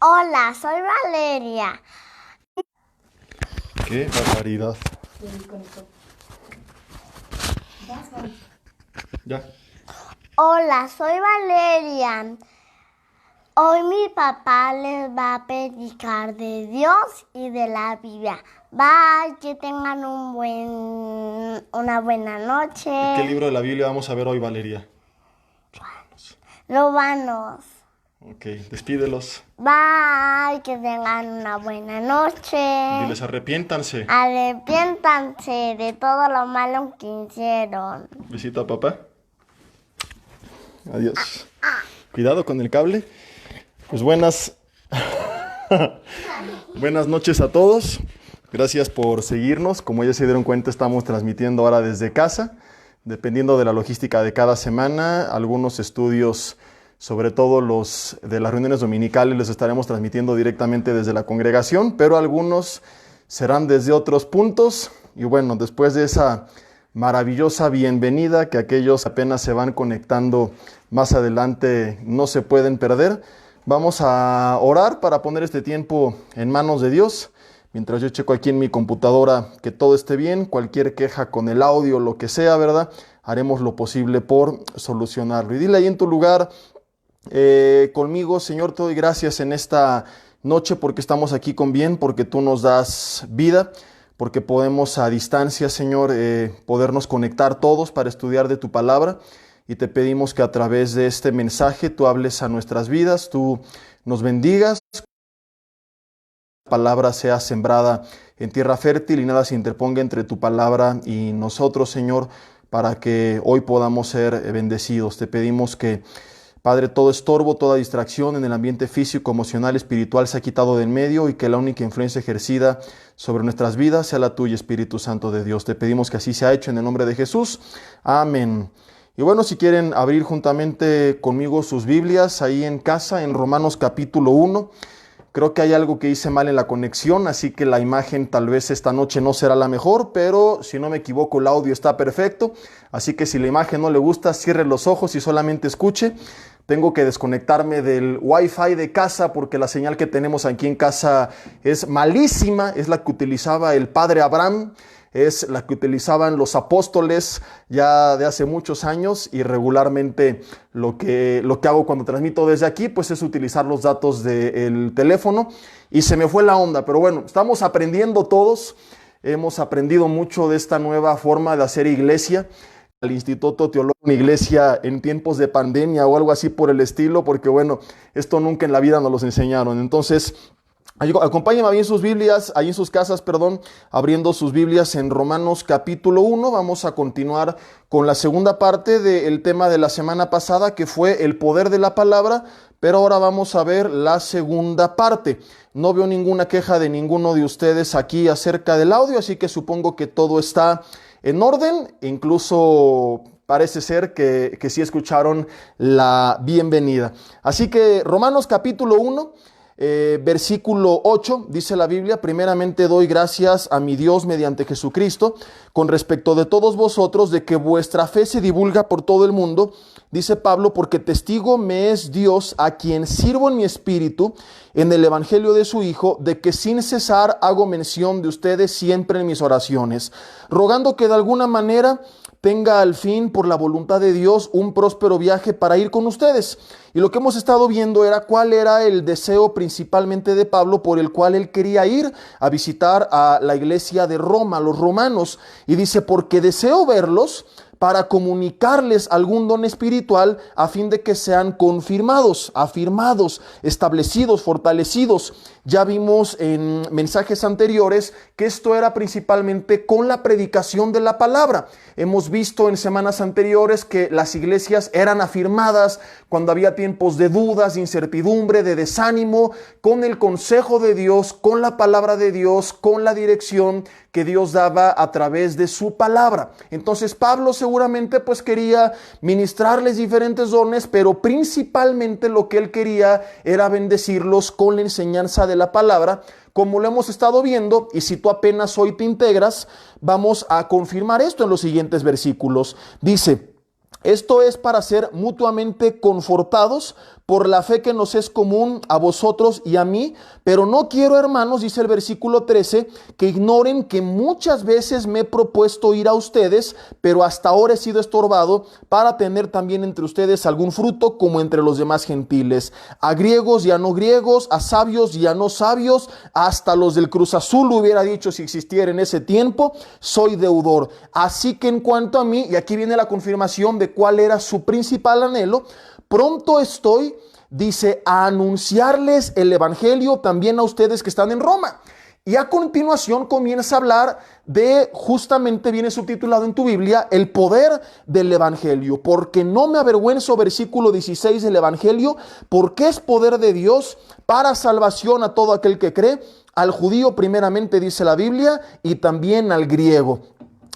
Hola, soy Valeria. ¡Qué barbaridad! Ya. Hola, soy Valeria. Hoy mi papá les va a predicar de Dios y de la Biblia. Bye, que tengan una buena noche. ¿Qué libro de la Biblia vamos a ver hoy, Valeria? Romanos. Ok, despídelos. Bye, que tengan una buena noche. Diles, arrepiéntanse. Arrepiéntanse de todo lo malo que hicieron. Visita a papá. Adiós. Cuidado con el cable. Pues buenas noches a todos. Gracias por seguirnos. Como ya se dieron cuenta, estamos transmitiendo ahora desde casa. Dependiendo de la logística de cada semana, algunos estudios, sobre todo los de las reuniones dominicales, les estaremos transmitiendo directamente desde la congregación, pero algunos serán desde otros puntos. Y bueno, después de esa maravillosa bienvenida que aquellos apenas se van conectando más adelante no se pueden perder, vamos a orar para poner este tiempo en manos de Dios. Mientras yo checo aquí en mi computadora que todo esté bien, cualquier queja con el audio, lo que sea, ¿verdad? Haremos lo posible por solucionarlo. Y dile ahí en tu lugar conmigo: Señor, te doy gracias en esta noche porque estamos aquí con bien, porque tú nos das vida, porque podemos a distancia, Señor, podernos conectar todos para estudiar de tu palabra. Y te pedimos que a través de este mensaje tú hables a nuestras vidas, tú nos bendigas, la palabra sea sembrada en tierra fértil y nada se interponga entre tu palabra y nosotros, Señor, para que hoy podamos ser bendecidos. Te pedimos que, Padre, todo estorbo, toda distracción en el ambiente físico, emocional, espiritual se ha quitado de en medio y que la única influencia ejercida sobre nuestras vidas sea la tuya, Espíritu Santo de Dios. Te pedimos que así sea hecho en el nombre de Jesús. Amén. Y bueno, si quieren abrir juntamente conmigo sus Biblias ahí en casa, en Romanos capítulo 1. Creo que hay algo que hice mal en la conexión, así que la imagen tal vez esta noche no será la mejor, pero si no me equivoco el audio está perfecto. Así que si la imagen no le gusta, cierre los ojos y solamente escuche. Tengo que desconectarme del Wi-Fi de casa porque la señal que tenemos aquí en casa es malísima. Es la que utilizaba el padre Abraham, es la que utilizaban los apóstoles ya de hace muchos años, y regularmente lo que hago cuando transmito desde aquí pues es utilizar los datos del teléfono y se me fue la onda. Pero bueno, estamos aprendiendo todos, hemos aprendido mucho de esta nueva forma de hacer iglesia. Al Instituto Teológico, una iglesia en tiempos de pandemia o algo así por el estilo, porque bueno, esto nunca en la vida nos los enseñaron. Entonces, acompáñenme ahí en sus Biblias, ahí en sus casas, abriendo sus Biblias en Romanos capítulo 1. Vamos a continuar con la segunda parte del tema de la semana pasada, que fue el poder de la palabra, pero ahora vamos a ver la segunda parte. No veo ninguna queja de ninguno de ustedes aquí acerca del audio, así que supongo que todo está en orden. Incluso parece ser que sí escucharon la bienvenida. Así que Romanos capítulo 1. Versículo 8, dice la Biblia: primeramente doy gracias a mi Dios mediante Jesucristo con respecto de todos vosotros, de que vuestra fe se divulga por todo el mundo. Dice Pablo: porque testigo me es Dios, a quien sirvo en mi espíritu en el evangelio de su Hijo, de que sin cesar hago mención de ustedes siempre en mis oraciones, rogando que de alguna manera tenga al fin, por la voluntad de Dios, un próspero viaje para ir con ustedes. Y lo que hemos estado viendo era cuál era el deseo principalmente de Pablo, por el cual él quería ir a visitar a la iglesia de Roma, los romanos. Y dice: porque deseo verlos para comunicarles algún don espiritual, a fin de que sean confirmados, afirmados, establecidos, fortalecidos. Ya vimos en mensajes anteriores que esto era principalmente con la predicación de la palabra. Hemos visto en semanas anteriores que las iglesias eran afirmadas cuando había tiempos de dudas, de incertidumbre, de desánimo, con el consejo de Dios, con la palabra de Dios, con la dirección que Dios daba a través de su palabra. Entonces Pablo seguramente pues quería ministrarles diferentes dones, pero principalmente lo que él quería era bendecirlos con la enseñanza de la palabra, como lo hemos estado viendo. Y si tú apenas hoy te integras, vamos a confirmar esto en los siguientes versículos. Dice: Esto es para ser mutuamente confortados por la fe que nos es común a vosotros y a mí, pero no quiero, hermanos, dice el versículo 13, que ignoren que muchas veces me he propuesto ir a ustedes, pero hasta ahora he sido estorbado para tener también entre ustedes algún fruto como entre los demás gentiles, a griegos y a no griegos, a sabios y a no sabios, hasta los del Cruz Azul hubiera dicho si existiera en ese tiempo, soy deudor. Así que en cuanto a mí, y aquí viene la confirmación de cuál era su principal anhelo, pronto estoy, dice, a anunciarles el evangelio también a ustedes que están en Roma. Y a continuación comienza a hablar de, justamente viene subtitulado en tu Biblia, el poder del evangelio. Porque no me avergüenzo, versículo 16 del evangelio, porque es poder de Dios para salvación a todo aquel que cree, al judío primeramente, dice la Biblia, y también al griego.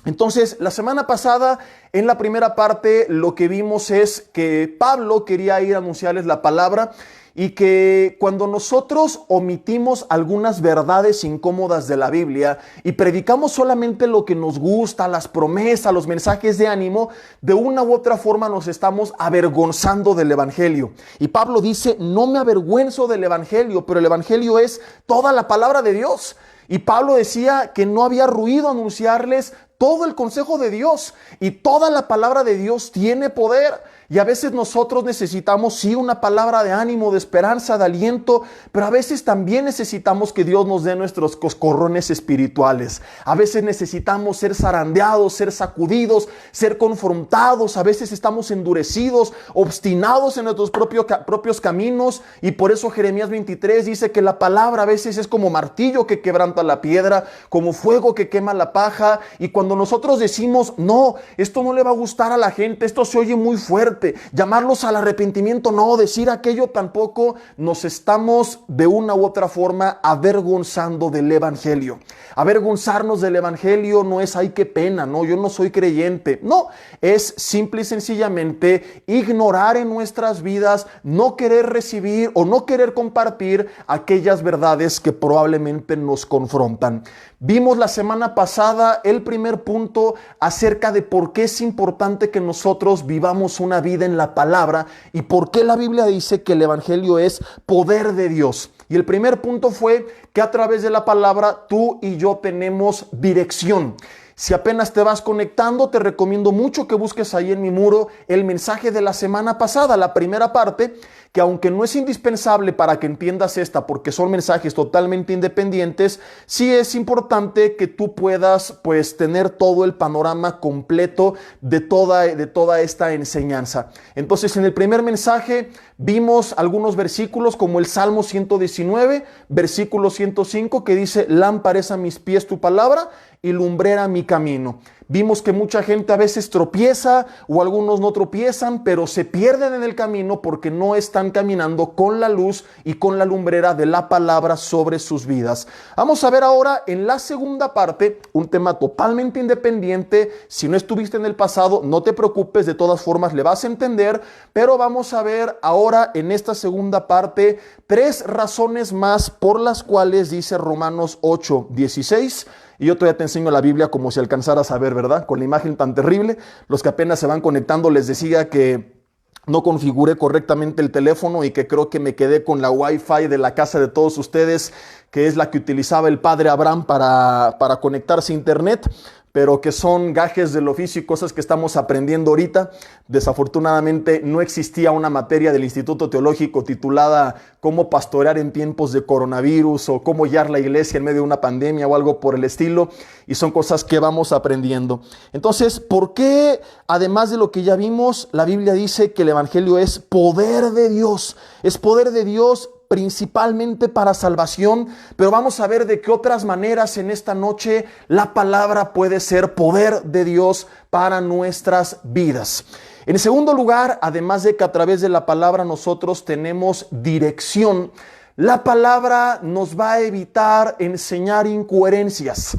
Entonces, la semana pasada, en la primera parte, lo que vimos es que Pablo quería ir a anunciarles la palabra y que cuando nosotros omitimos algunas verdades incómodas de la Biblia y predicamos solamente lo que nos gusta, las promesas, los mensajes de ánimo, de una u otra forma nos estamos avergonzando del evangelio. Y Pablo dice, no me avergüenzo del evangelio, pero el evangelio es toda la palabra de Dios. Y Pablo decía que no había ruido anunciarles todo el consejo de Dios, y toda la palabra de Dios tiene poder. Y a veces nosotros necesitamos, sí, una palabra de ánimo, de esperanza, de aliento, pero a veces también necesitamos que Dios nos dé nuestros coscorrones espirituales. A veces necesitamos ser zarandeados, ser sacudidos, ser confrontados. A veces estamos endurecidos, obstinados en nuestros propios caminos, y por eso Jeremías 23 dice que la palabra a veces es como martillo que quebranta la piedra, como fuego que quema la paja. Y cuando nosotros decimos, no, esto no le va a gustar a la gente, esto se oye muy fuerte, llamarlos al arrepentimiento, no, decir aquello tampoco, nos estamos de una u otra forma avergonzando del evangelio. Avergonzarnos del evangelio no es, ay, qué pena, no, yo no soy creyente. No, es simple y sencillamente ignorar en nuestras vidas, no querer recibir o no querer compartir aquellas verdades que probablemente nos confrontan. Vimos la semana pasada el primer punto acerca de por qué es importante que nosotros vivamos una vida en la palabra y por qué la Biblia dice que el evangelio es poder de Dios. Y el primer punto fue que a través de la palabra tú y yo tenemos dirección. Si apenas te vas conectando, te recomiendo mucho que busques ahí en mi muro el mensaje de la semana pasada, la primera parte, que aunque no es indispensable para que entiendas esta, porque son mensajes totalmente independientes, sí es importante que tú puedas, pues, tener todo el panorama completo de toda esta enseñanza. Entonces, en el primer mensaje vimos algunos versículos como el Salmo 119, versículo 105, que dice, lámpara es a mis pies tu palabra y lumbrera mi camino. Vimos que mucha gente a veces tropieza o algunos no tropiezan, pero se pierden en el camino porque no están caminando con la luz y con la lumbrera de la palabra sobre sus vidas. Vamos a ver ahora en la segunda parte un tema totalmente independiente. Si no estuviste en el pasado, no te preocupes, de todas formas le vas a entender, pero vamos a ver ahora en esta segunda parte 3 razones más por las cuales dice Romanos 8:16. Y yo todavía te enseño la Biblia como si alcanzaras a ver, ¿verdad? Con la imagen tan terrible. Los que apenas se van conectando, les decía que no configuré correctamente el teléfono y que creo que me quedé con la Wi-Fi de la casa de todos ustedes, que es la que utilizaba el padre Abraham para conectarse a internet, pero que son gajes del oficio y cosas que estamos aprendiendo ahorita. Desafortunadamente no existía una materia del Instituto Teológico titulada Cómo pastorear en tiempos de coronavirus o cómo guiar la iglesia en medio de una pandemia o algo por el estilo, y son cosas que vamos aprendiendo. Entonces, ¿por qué, además de lo que ya vimos, la Biblia dice que el evangelio es poder de Dios? Es poder de Dios principalmente para salvación, pero vamos a ver de qué otras maneras en esta noche la palabra puede ser poder de Dios para nuestras vidas. En segundo lugar, además de que a través de la palabra nosotros tenemos dirección, la palabra nos va a evitar enseñar incoherencias.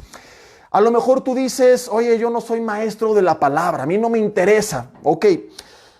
A lo mejor tú dices, oye, yo no soy maestro de la palabra, a mí no me interesa. Ok,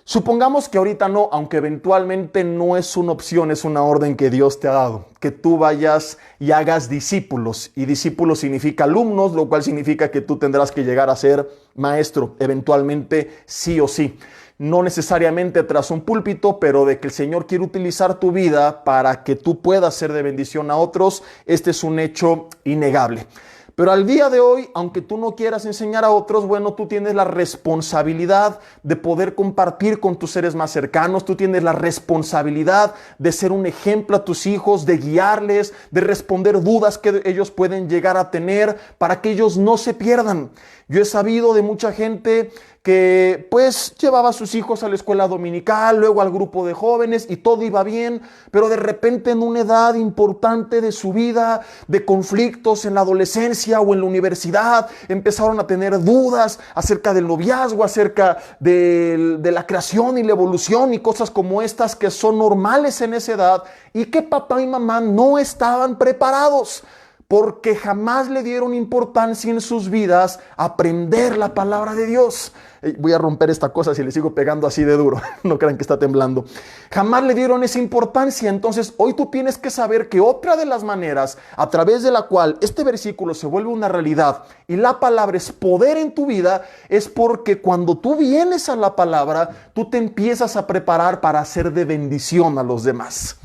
supongamos que ahorita no, aunque eventualmente no es una opción, es una orden que Dios te ha dado, que tú vayas y hagas discípulos. Y discípulos significa alumnos, lo cual significa que tú tendrás que llegar a ser maestro, eventualmente sí o sí. no necesariamente tras un púlpito, pero de que el Señor quiere utilizar tu vida para que tú puedas ser de bendición a otros, este es un hecho innegable. Pero al día de hoy, aunque tú no quieras enseñar a otros, bueno, tú tienes la responsabilidad de poder compartir con tus seres más cercanos, tú tienes la responsabilidad de ser un ejemplo a tus hijos, de guiarles, de responder dudas que ellos pueden llegar a tener para que ellos no se pierdan. Yo he sabido de mucha gente que pues llevaba a sus hijos a la escuela dominical, luego al grupo de jóvenes y todo iba bien, pero de repente en una edad importante de su vida, de conflictos en la adolescencia o en la universidad, empezaron a tener dudas acerca del noviazgo, acerca de la creación y la evolución y cosas como estas que son normales en esa edad y que papá y mamá no estaban preparados, porque jamás le dieron importancia en sus vidas a aprender la palabra de Dios. Voy a romper esta cosa si le sigo pegando así de duro. No crean que está temblando. Jamás le dieron esa importancia. Entonces, hoy tú tienes que saber que otra de las maneras a través de la cual este versículo se vuelve una realidad y la palabra es poder en tu vida, es porque cuando tú vienes a la palabra, tú te empiezas a preparar para ser de bendición a los demás.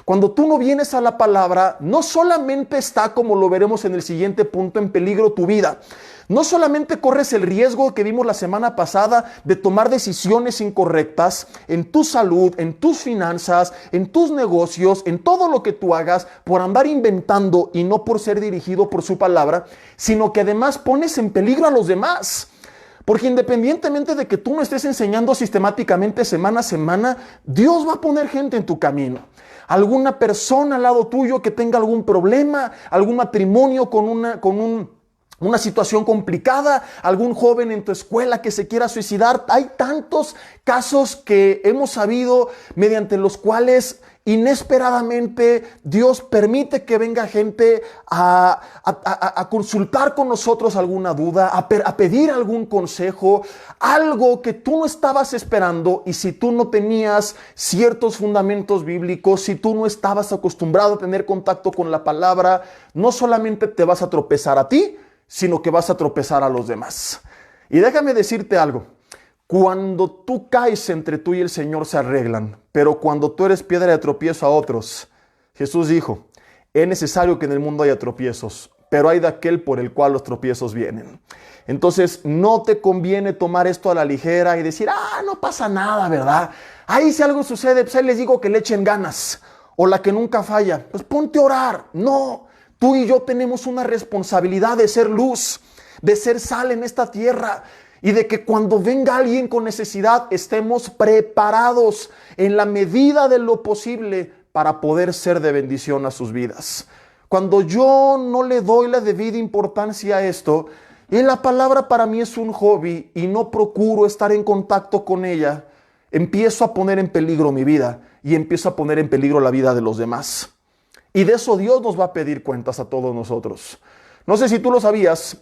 Cuando tú no vienes a la palabra, no solamente está, como lo veremos en el siguiente punto, en peligro tu vida. No solamente corres el riesgo que vimos la semana pasada de tomar decisiones incorrectas en tu salud, en tus finanzas, en tus negocios, en todo lo que tú hagas por andar inventando y no por ser dirigido por su palabra, sino que además pones en peligro a los demás. Porque independientemente de que tú no estés enseñando sistemáticamente semana a semana, Dios va a poner gente en tu camino. Alguna persona al lado tuyo que tenga algún problema, algún matrimonio con una situación complicada, algún joven en tu escuela que se quiera suicidar. Hay tantos casos que hemos sabido mediante los cuales inesperadamente Dios permite que venga gente a consultar con nosotros alguna duda, a pedir algún consejo, algo que tú no estabas esperando, y si tú no tenías ciertos fundamentos bíblicos, si tú no estabas acostumbrado a tener contacto con la palabra, no solamente te vas a tropezar a ti, sino que vas a tropezar a los demás. Y déjame decirte algo. Cuando tú caes, entre tú y el Señor se arreglan, pero cuando tú eres piedra de tropiezo a otros, Jesús dijo, es necesario que en el mundo haya tropiezos, pero hay de aquel por el cual los tropiezos vienen. Entonces no te conviene tomar esto a la ligera y decir, no pasa nada, ¿verdad? Ahí si algo sucede, pues ahí les digo que le echen ganas, o la que nunca falla, pues ponte a orar. No, tú y yo tenemos una responsabilidad de ser luz, de ser sal en esta tierra, y de que cuando venga alguien con necesidad estemos preparados en la medida de lo posible para poder ser de bendición a sus vidas. Cuando yo no le doy la debida importancia a esto, y la palabra para mí es un hobby y no procuro estar en contacto con ella, empiezo a poner en peligro mi vida y empiezo a poner en peligro la vida de los demás. Y de eso Dios nos va a pedir cuentas a todos nosotros. No sé si tú lo sabías,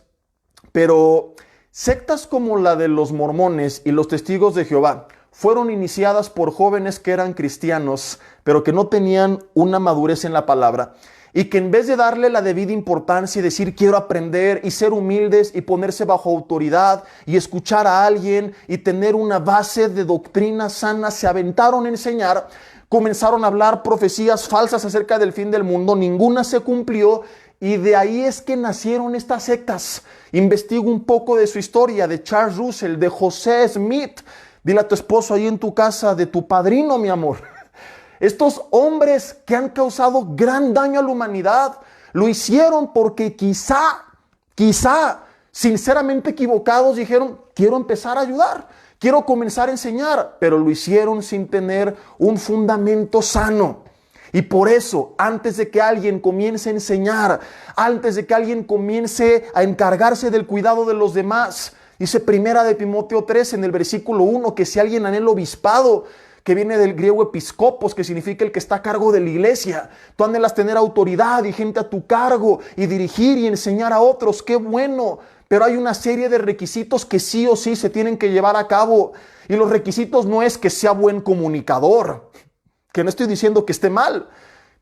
pero sectas como la de los mormones y los testigos de Jehová fueron iniciadas por jóvenes que eran cristianos, pero que no tenían una madurez en la palabra, y que en vez de darle la debida importancia y decir quiero aprender y ser humildes y ponerse bajo autoridad y escuchar a alguien y tener una base de doctrina sana, se aventaron a enseñar, comenzaron a hablar profecías falsas acerca del fin del mundo, ninguna se cumplió. Y de ahí es que nacieron estas sectas. Investigo un poco de su historia, de Charles Russell, de José Smith. Dile a tu esposo ahí en tu casa, de tu padrino, mi amor. Estos hombres que han causado gran daño a la humanidad, lo hicieron porque quizá, sinceramente equivocados, dijeron, quiero empezar a ayudar, quiero comenzar a enseñar, pero lo hicieron sin tener un fundamento sano. Y por eso, antes de que alguien comience a enseñar, antes de que alguien comience a encargarse del cuidado de los demás, dice Primera de Timoteo 3 en el versículo 1, que si alguien anhela obispado, que viene del griego episcopos, que significa el que está a cargo de la iglesia, tú anhelas tener autoridad y gente a tu cargo y dirigir y enseñar a otros, qué bueno, pero hay una serie de requisitos que sí o sí se tienen que llevar a cabo, y los requisitos no es que sea buen comunicador, que no estoy diciendo que esté mal,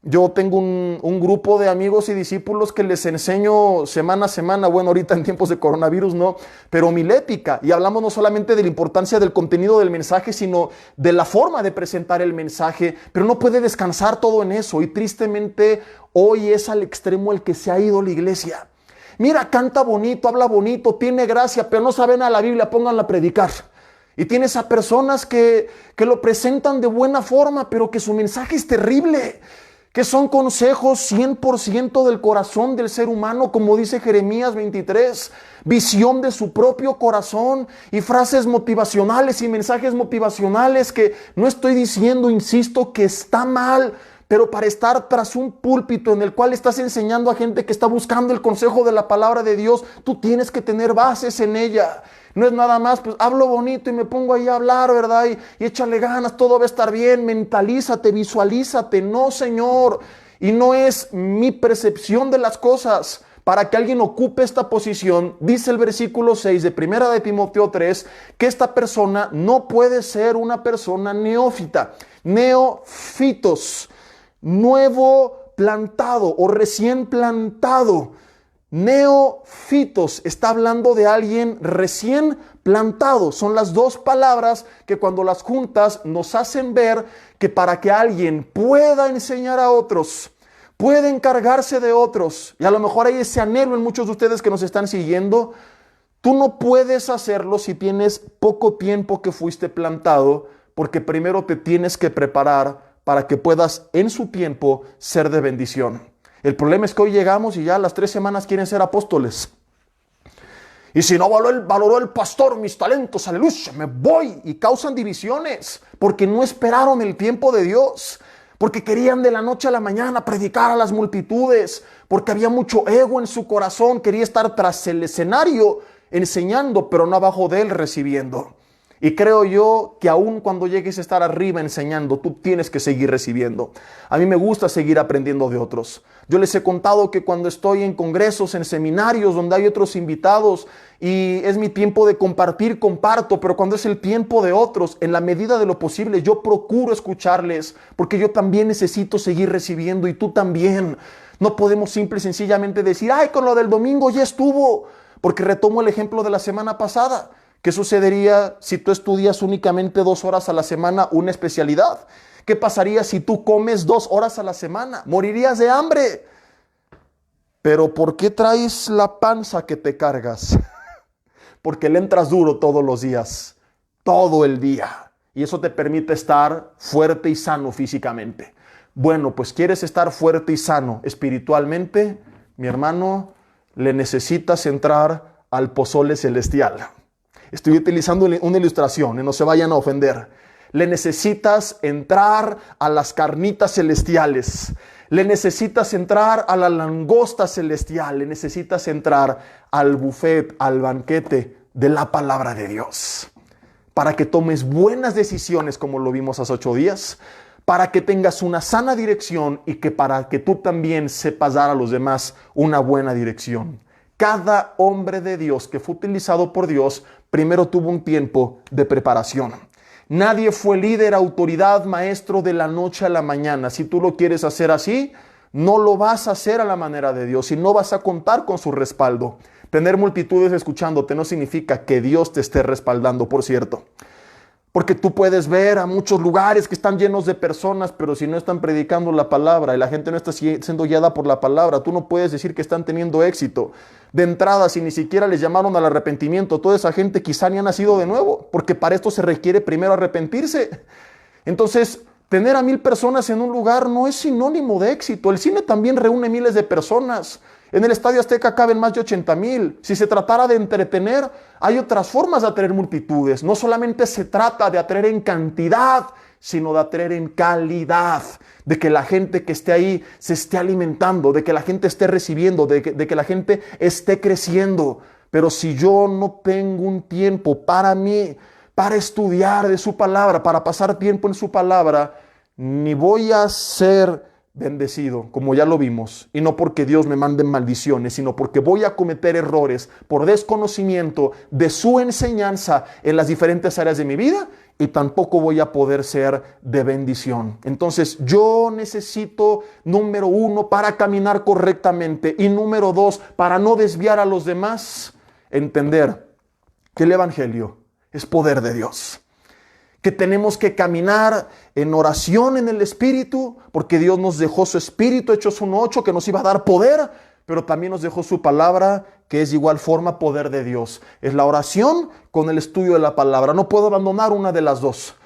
Yo tengo un grupo de amigos y discípulos que les enseño semana a semana, bueno, ahorita en tiempos de coronavirus no, pero homilética, y hablamos no solamente de la importancia del contenido del mensaje, sino de la forma de presentar el mensaje, pero no puede descansar todo en eso, y tristemente hoy es al extremo el que se ha ido la iglesia. Mira, canta bonito, habla bonito, tiene gracia, pero no saben a la Biblia, pónganla a predicar. Y tienes a personas que lo presentan de buena forma, pero que su mensaje es terrible, que son consejos 100% del corazón del ser humano, como dice Jeremías 23, visión de su propio corazón y frases motivacionales y mensajes motivacionales que no estoy diciendo, insisto, que está mal, pero para estar tras un púlpito en el cual estás enseñando a gente que está buscando el consejo de la palabra de Dios, tú tienes que tener bases en ella. No es nada más, pues hablo bonito y me pongo ahí a hablar, ¿verdad? Y échale ganas, todo va a estar bien, mentalízate, visualízate. No, Señor. Y no es mi percepción de las cosas. Para que alguien ocupe esta posición, dice el versículo 6 de 1 de Timoteo 3, que esta persona no puede ser una persona neófita. Neófitos, nuevo plantado o recién plantado. Neófitos está hablando de alguien recién plantado. Son las dos palabras que cuando las juntas nos hacen ver que para que alguien pueda enseñar a otros, puede encargarse de otros, y a lo mejor hay ese anhelo en muchos de ustedes que nos están siguiendo, tú no puedes hacerlo si tienes poco tiempo que fuiste plantado, porque primero te tienes que preparar para que puedas en su tiempo ser de bendición. El problema es que hoy llegamos y ya a las 3 semanas quieren ser apóstoles. Y si no valoró el pastor mis talentos, aleluya, me voy. Y causan divisiones porque no esperaron el tiempo de Dios. Porque querían de la noche a la mañana predicar a las multitudes. Porque había mucho ego en su corazón. Quería estar tras el escenario enseñando, pero no abajo de él recibiendo. Y creo yo que aun cuando llegues a estar arriba enseñando, tú tienes que seguir recibiendo. A mí me gusta seguir aprendiendo de otros. Yo les he contado que cuando estoy en congresos, en seminarios donde hay otros invitados y es mi tiempo de compartir, comparto, pero cuando es el tiempo de otros, en la medida de lo posible, yo procuro escucharles porque yo también necesito seguir recibiendo y tú también. No podemos simple y sencillamente decir, ay, con lo del domingo ya estuvo, porque retomo el ejemplo de la semana pasada. ¿Qué sucedería si tú estudias únicamente 2 horas a la semana una especialidad? ¿Qué pasaría si tú comes 2 horas a la semana? Morirías de hambre. Pero ¿por qué traes la panza que te cargas? Porque le entras duro todos los días, todo el día. Y eso te permite estar fuerte y sano físicamente. Bueno, pues ¿quieres estar fuerte y sano espiritualmente? Mi hermano, le necesitas entrar al pozole celestial. Estoy utilizando una ilustración y no se vayan a ofender. Le necesitas entrar a las carnitas celestiales. Le necesitas entrar a la langosta celestial. Le necesitas entrar al buffet, al banquete de la palabra de Dios. Para que tomes buenas decisiones como lo vimos hace 8 días. Para que tengas una sana dirección y que para que tú también sepas dar a los demás una buena dirección. Cada hombre de Dios que fue utilizado por Dios primero tuvo un tiempo de preparación. Nadie fue líder, autoridad, maestro de la noche a la mañana. Si tú lo quieres hacer así, no lo vas a hacer a la manera de Dios y no vas a contar con su respaldo. Tener multitudes escuchándote no significa que Dios te esté respaldando, por cierto. Porque tú puedes ver a muchos lugares que están llenos de personas, pero si no están predicando la palabra y la gente no está siendo guiada por la palabra, tú no puedes decir que están teniendo éxito. De entrada, si ni siquiera les llamaron al arrepentimiento, toda esa gente quizá ni ha nacido de nuevo, porque para esto se requiere primero arrepentirse. Entonces, tener a 1000 personas en un lugar no es sinónimo de éxito. El cine también reúne miles de personas. En el Estadio Azteca caben más de 80,000. Si se tratara de entretener, hay otras formas de atraer multitudes. No solamente se trata de atraer en cantidad, sino de atraer en calidad. De que la gente que esté ahí se esté alimentando, de que la gente esté recibiendo, de que la gente esté creciendo. Pero si yo no tengo un tiempo para mí, para estudiar de su palabra, para pasar tiempo en su palabra, ni voy a ser bendecido, como ya lo vimos, y no porque Dios me mande maldiciones, sino porque voy a cometer errores por desconocimiento de su enseñanza en las diferentes áreas de mi vida, y tampoco voy a poder ser de bendición. Entonces yo necesito, número 1, para caminar correctamente, y número 2, para no desviar a los demás, entender que el Evangelio es poder de Dios. Que tenemos que caminar en oración en el Espíritu, porque Dios nos dejó su Espíritu, Hechos 1:8, que nos iba a dar poder, pero también nos dejó su palabra, que es de igual forma poder de Dios. Es la oración con el estudio de la palabra. No puedo abandonar una de las dos.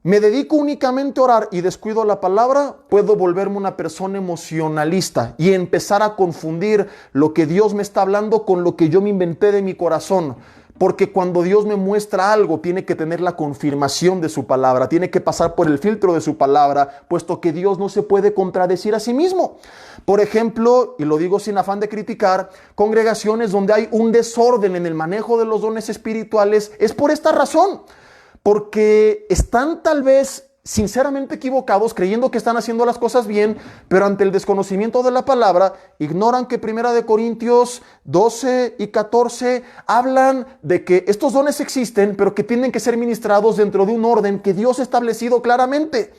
Me dedico únicamente a orar y descuido la palabra, puedo volverme una persona emocionalista y empezar a confundir lo que Dios me está hablando con lo que yo me inventé de mi corazón. Porque cuando Dios me muestra algo, tiene que tener la confirmación de su palabra, tiene que pasar por el filtro de su palabra, puesto que Dios no se puede contradecir a sí mismo. Por ejemplo, y lo digo sin afán de criticar, congregaciones donde hay un desorden en el manejo de los dones espirituales, es por esta razón, porque están tal vez sinceramente equivocados, creyendo que están haciendo las cosas bien, pero ante el desconocimiento de la palabra, ignoran que 1 Corintios 12 y 14 hablan de que estos dones existen, pero que tienen que ser ministrados dentro de un orden que Dios ha establecido claramente.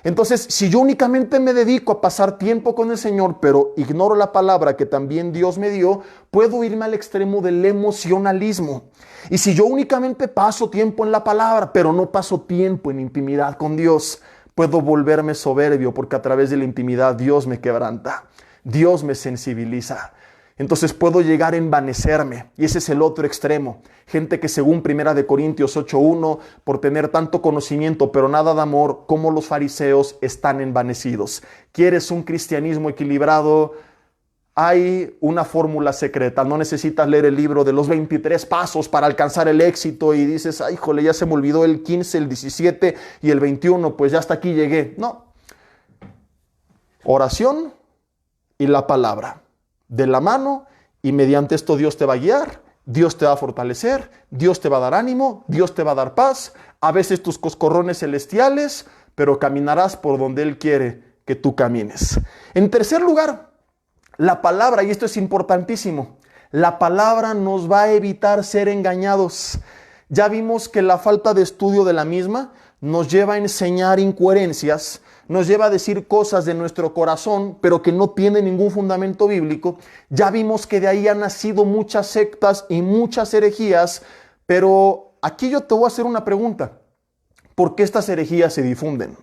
Entonces, si yo únicamente me dedico a pasar tiempo con el Señor, pero ignoro la palabra que también Dios me dio, puedo irme al extremo del emocionalismo. Y si yo únicamente paso tiempo en la palabra, pero no paso tiempo en intimidad con Dios, puedo volverme soberbio, porque a través de la intimidad Dios me quebranta, Dios me sensibiliza. Entonces puedo llegar a envanecerme, y ese es el otro extremo. Gente que según 1 Corintios 8:1, por tener tanto conocimiento pero nada de amor, como los fariseos, están envanecidos. ¿Quieres un cristianismo equilibrado? Hay una fórmula secreta. No necesitas leer el libro de los 23 pasos para alcanzar el éxito y dices, ay, híjole, ya se me olvidó el 15, el 17 y el 21, pues ya hasta aquí llegué. No. Oración y la palabra de la mano, y mediante esto Dios te va a guiar, Dios te va a fortalecer, Dios te va a dar ánimo, Dios te va a dar paz, a veces tus coscorrones celestiales, pero caminarás por donde Él quiere que tú camines. En tercer lugar, la palabra, y esto es importantísimo, la palabra nos va a evitar ser engañados. Ya vimos que la falta de estudio de la misma nos lleva a enseñar incoherencias, nos lleva a decir cosas de nuestro corazón, pero que no tienen ningún fundamento bíblico. Ya vimos que de ahí han nacido muchas sectas y muchas herejías, pero aquí yo te voy a hacer una pregunta. ¿Por qué estas herejías se difunden?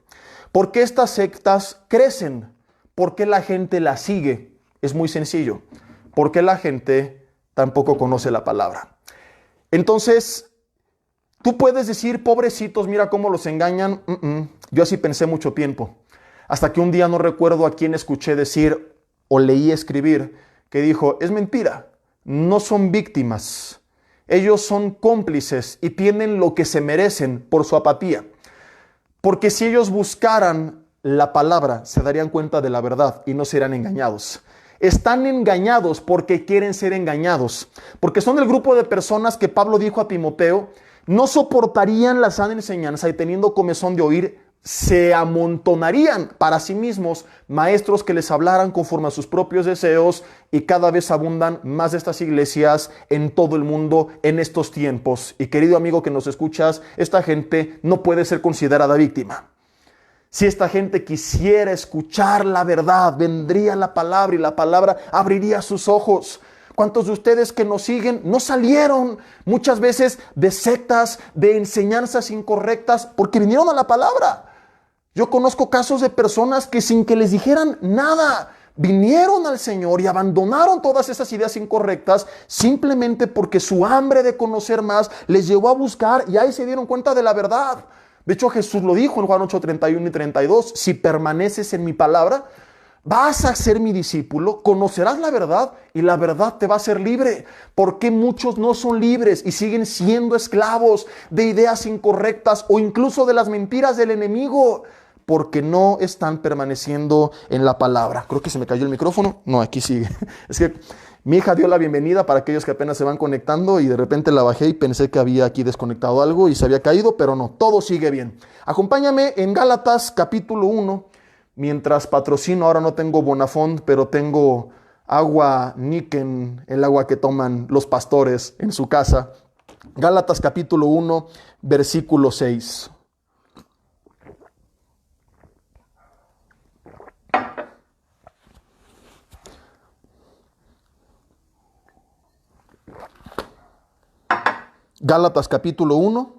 ¿Por qué estas sectas crecen? ¿Por qué la gente las sigue? Es muy sencillo. Porque la gente tampoco conoce la palabra. Entonces, tú puedes decir, pobrecitos, mira cómo los engañan. Yo así pensé mucho tiempo. Hasta que un día no recuerdo a quién escuché decir o leí escribir que dijo, es mentira, no son víctimas. Ellos son cómplices y tienen lo que se merecen por su apatía. Porque si ellos buscaran la palabra, se darían cuenta de la verdad y no serán engañados. Están engañados porque quieren ser engañados. Porque son el grupo de personas que Pablo dijo a Timoteo, no soportarían la sana enseñanza y teniendo comezón de oír, se amontonarían para sí mismos maestros que les hablaran conforme a sus propios deseos, y cada vez abundan más de estas iglesias en todo el mundo en estos tiempos. Y querido amigo que nos escuchas, esta gente no puede ser considerada víctima. Si esta gente quisiera escuchar la verdad, vendría la palabra y la palabra abriría sus ojos. ¿Cuántos de ustedes que nos siguen no salieron muchas veces de sectas, de enseñanzas incorrectas, porque vinieron a la palabra? Yo conozco casos de personas que sin que les dijeran nada, vinieron al Señor y abandonaron todas esas ideas incorrectas simplemente porque su hambre de conocer más les llevó a buscar y ahí se dieron cuenta de la verdad. De hecho, Jesús lo dijo en Juan 8:31 y 32, si permaneces en mi palabra, vas a ser mi discípulo, conocerás la verdad y la verdad te va a hacer libre. Porque muchos no son libres y siguen siendo esclavos de ideas incorrectas o incluso de las mentiras del enemigo, porque no están permaneciendo en la palabra. Creo que se me cayó el micrófono. No, aquí sigue. Es que mi hija dio la bienvenida para aquellos que apenas se van conectando y de repente la bajé y pensé que había aquí desconectado algo y se había caído, pero no, todo sigue bien. Acompáñame en Gálatas capítulo 1. Mientras patrocino, ahora no tengo Bonafont, pero tengo agua Niken, el agua que toman los pastores en su casa. Gálatas capítulo 1, versículo 6. Gálatas capítulo 1.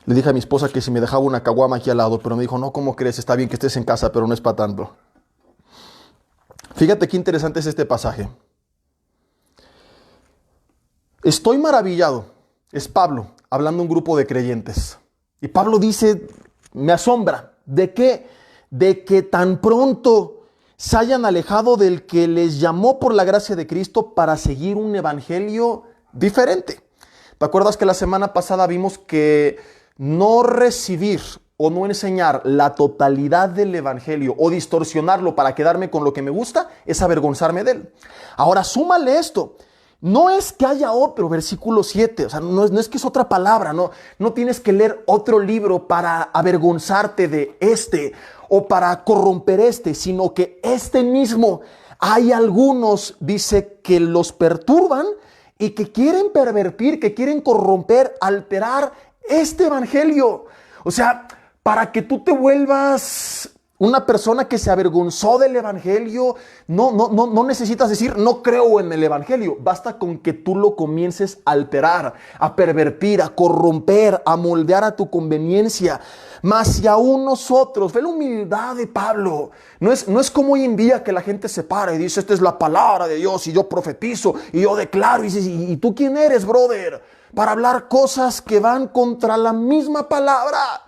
Le dije a mi esposa que si me dejaba una caguama aquí al lado, pero me dijo, no, ¿cómo crees? Está bien que estés en casa, pero no es para tanto. Fíjate qué interesante es este pasaje. Estoy maravillado. Es Pablo hablando a un grupo de creyentes. Y Pablo dice, me asombra, ¿de qué? De que tan pronto se hayan alejado del que les llamó por la gracia de Cristo para seguir un evangelio diferente. ¿Te acuerdas que la semana pasada vimos que no recibir o no enseñar la totalidad del evangelio o distorsionarlo para quedarme con lo que me gusta es avergonzarme de él? Ahora súmale esto. No es que haya otro, versículo 7, o sea, no es que es otra palabra, no tienes que leer otro libro para avergonzarte de este o para corromper este, sino que este mismo, hay algunos, dice, que los perturban y que quieren pervertir, que quieren corromper, alterar este evangelio. O sea, para que tú te vuelvas una persona que se avergonzó del evangelio, no necesitas decir no creo en el evangelio. Basta con que tú lo comiences a alterar, a pervertir, a corromper, a moldear a tu conveniencia. Mas si aún nosotros, ve la humildad de Pablo. No es como hoy en día que la gente se para y dice, esta es la palabra de Dios y yo profetizo y yo declaro. Y dices, ¿y tú quién eres, brother? Para hablar cosas que van contra la misma palabra,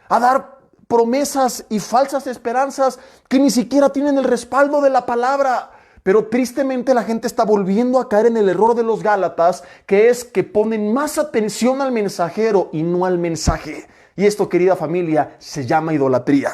a dar promesas y falsas esperanzas que ni siquiera tienen el respaldo de la palabra. Pero tristemente la gente está volviendo a caer en el error de los Gálatas, que es que ponen más atención al mensajero y no al mensaje. Y esto, querida familia, se llama idolatría.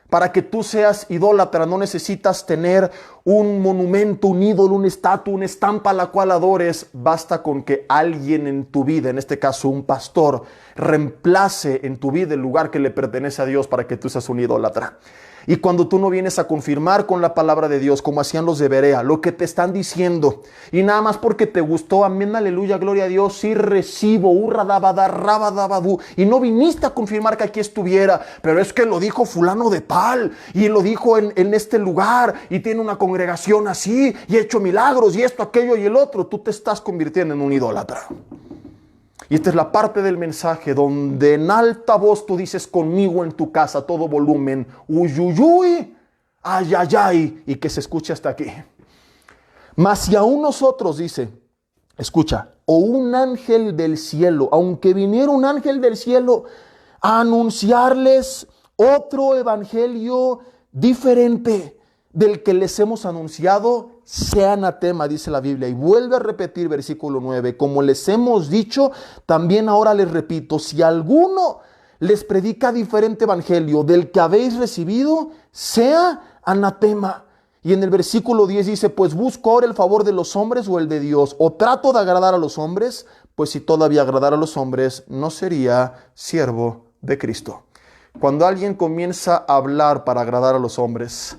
Para que tú seas idólatra no necesitas tener un monumento, un ídolo, una estatua, una estampa a la cual adores. Basta con que alguien en tu vida, en este caso un pastor, reemplace en tu vida el lugar que le pertenece a Dios para que tú seas un idólatra. Y cuando tú no vienes a confirmar con la palabra de Dios, como hacían los de Berea, lo que te están diciendo, y nada más porque te gustó, amén, aleluya, gloria a Dios, sí recibo, urradabada, rabadabadú, y no viniste a confirmar que aquí estuviera, pero es que lo dijo fulano de tal, y lo dijo en este lugar, y tiene una congregación así, y ha hecho milagros, y esto, aquello y el otro. Tú te estás convirtiendo en un idólatra. Y esta es la parte del mensaje donde en alta voz tú dices conmigo en tu casa, todo volumen, uyuyuy, ayayay, y que se escuche hasta aquí. Mas si aún nosotros, dice, escucha, o un ángel del cielo, aunque viniera un ángel del cielo a anunciarles otro evangelio diferente del que les hemos anunciado, sea anatema, dice la Biblia. Y vuelve a repetir versículo 9, como les hemos dicho, también ahora les repito, si alguno les predica diferente evangelio del que habéis recibido, sea anatema. Y en el versículo 10 dice, pues busco ahora el favor de los hombres o el de Dios, o trato de agradar a los hombres, pues si todavía agradar a los hombres, no sería siervo de Cristo. Cuando alguien comienza a hablar para agradar a los hombres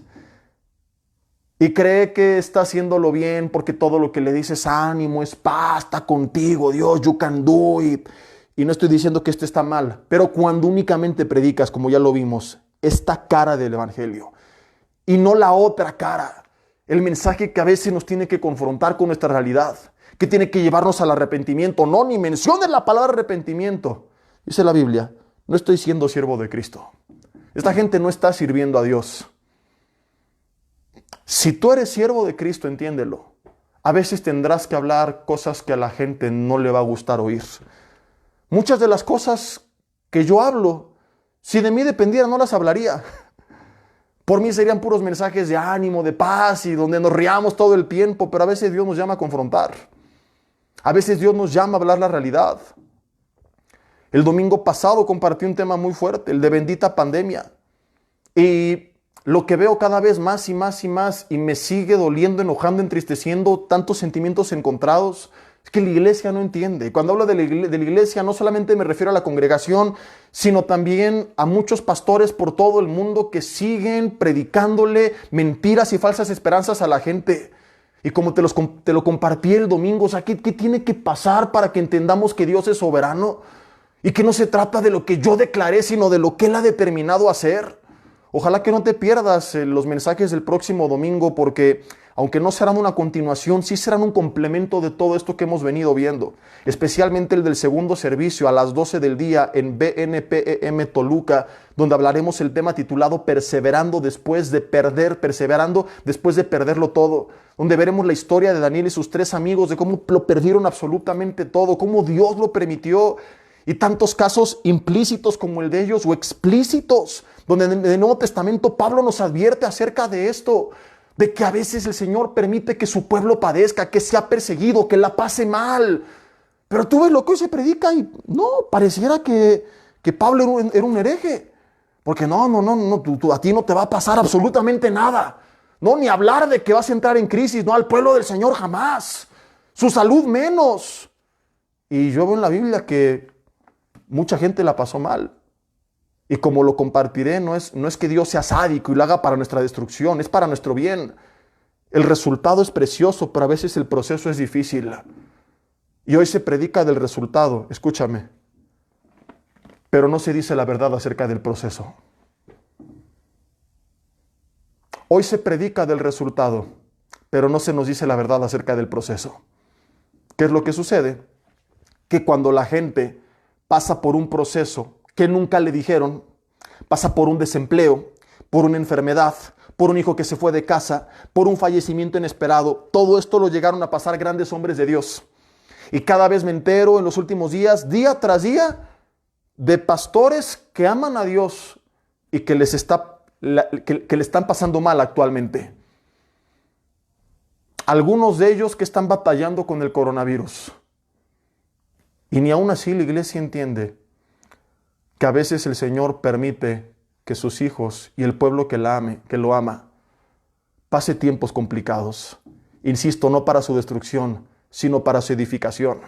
y cree que está haciéndolo bien porque todo lo que le dice es ánimo, es paz, está contigo, Dios, you can do it. Y no estoy diciendo que esto está mal, pero cuando únicamente predicas, como ya lo vimos, esta cara del evangelio y no la otra cara, el mensaje que a veces nos tiene que confrontar con nuestra realidad, que tiene que llevarnos al arrepentimiento. No, ni menciones la palabra arrepentimiento. Dice la Biblia, no estoy siendo siervo de Cristo. Esta gente no está sirviendo a Dios. Si tú eres siervo de Cristo, entiéndelo. A veces tendrás que hablar cosas que a la gente no le va a gustar oír. Muchas de las cosas que yo hablo, si de mí dependiera, no las hablaría. Por mí serían puros mensajes de ánimo, de paz y donde nos riamos todo el tiempo, pero a veces Dios nos llama a confrontar. A veces Dios nos llama a hablar la realidad. El domingo pasado compartí un tema muy fuerte, el de bendita pandemia. Y lo que veo cada vez más y más y más, y me sigue doliendo, enojando, entristeciendo, tantos sentimientos encontrados, es que la iglesia no entiende. Cuando hablo de la iglesia, no solamente me refiero a la congregación, sino también a muchos pastores por todo el mundo que siguen predicándole mentiras y falsas esperanzas a la gente. Y como te lo compartí el domingo, o sea, ¿qué tiene que pasar para que entendamos que Dios es soberano? Y que no se trata de lo que yo declaré, sino de lo que Él ha determinado hacer. Ojalá que no te pierdas los mensajes del próximo domingo, porque aunque no serán una continuación, sí serán un complemento de todo esto que hemos venido viendo. Especialmente el del segundo servicio a las 12 del día en BNPEM Toluca, donde hablaremos el tema titulado perseverando después de perderlo todo. Donde veremos la historia de Daniel y sus 3 amigos, de cómo lo perdieron absolutamente todo, cómo Dios lo permitió. Y tantos casos implícitos como el de ellos o explícitos, donde en el Nuevo Testamento Pablo nos advierte acerca de esto, de que a veces el Señor permite que su pueblo padezca, que sea perseguido, que la pase mal. Pero tú ves lo que hoy se predica y no, pareciera que Pablo era un hereje. Porque no, a ti no te va a pasar absolutamente nada. No, ni hablar de que vas a entrar en crisis, no, al pueblo del Señor jamás. Su salud menos. Y yo veo en la Biblia que mucha gente la pasó mal. Y como lo compartiré, no es que Dios sea sádico y lo haga para nuestra destrucción, es para nuestro bien. El resultado es precioso, pero a veces el proceso es difícil. Y hoy se predica del resultado, escúchame, pero no se dice la verdad acerca del proceso. Hoy se predica del resultado, pero no se nos dice la verdad acerca del proceso. ¿Qué es lo que sucede? Que cuando la gente pasa por un proceso que nunca le dijeron, pasa por un desempleo, por una enfermedad, por un hijo que se fue de casa, por un fallecimiento inesperado, todo esto lo llegaron a pasar grandes hombres de Dios. Y cada vez me entero en los últimos días, día tras día, de pastores que aman a Dios y que le están pasando mal actualmente. Algunos de ellos que están batallando con el coronavirus. Y ni aún así la iglesia entiende que a veces el Señor permite que sus hijos y el pueblo que lo ama, pase tiempos complicados. Insisto, no para su destrucción, sino para su edificación,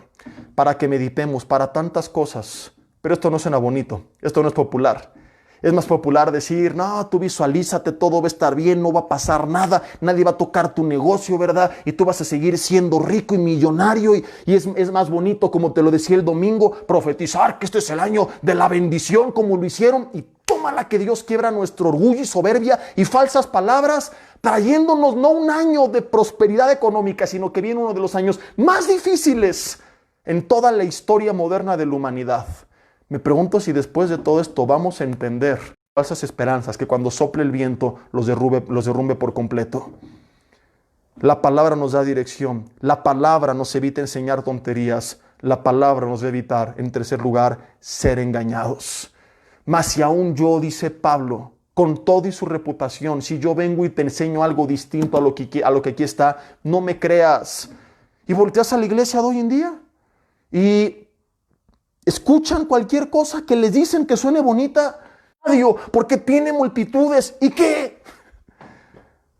para que meditemos, para tantas cosas. Pero esto no suena bonito, esto no es popular. Es más popular decir, no, tú visualízate, todo va a estar bien, no va a pasar nada, nadie va a tocar tu negocio, ¿verdad? Y tú vas a seguir siendo rico y millonario. Y es más bonito, como te lo decía el domingo, profetizar que este es el año de la bendición, como lo hicieron. Y tómala que Dios quiebra nuestro orgullo y soberbia y falsas palabras, trayéndonos no un año de prosperidad económica, sino que viene uno de los años más difíciles en toda la historia moderna de la humanidad. Me pregunto si después de todo esto vamos a entender falsas esperanzas que cuando sople el viento los derrumbe por completo. La palabra nos da dirección. La palabra nos evita enseñar tonterías. La palabra nos va a evitar, en tercer lugar, ser engañados. Mas si aún yo, dice Pablo, con todo y su reputación, si yo vengo y te enseño algo distinto a lo que aquí está, no me creas. Y volteas a la iglesia de hoy en día y escuchan cualquier cosa que les dicen que suene bonita, porque tiene multitudes. ¿Y qué?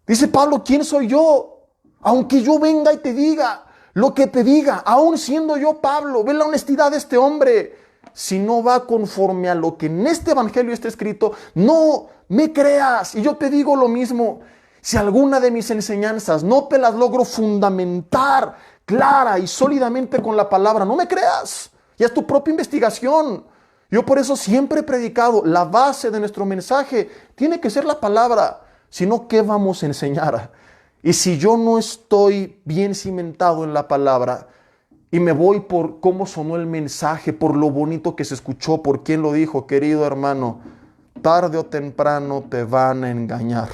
Dice Pablo, ¿quién soy yo? Aunque yo venga y te diga lo que te diga, aún siendo yo Pablo, ve la honestidad de este hombre. Si no va conforme a lo que en este evangelio está escrito, no me creas. Y yo te digo lo mismo. Si alguna de mis enseñanzas no te las logro fundamentar clara y sólidamente con la palabra, no me creas. Y haz tu propia investigación. Yo por eso siempre he predicado, la base de nuestro mensaje tiene que ser la palabra. Si no, ¿qué vamos a enseñar? Y si yo no estoy bien cimentado en la palabra y me voy por cómo sonó el mensaje, por lo bonito que se escuchó, por quién lo dijo, querido hermano, tarde o temprano te van a engañar.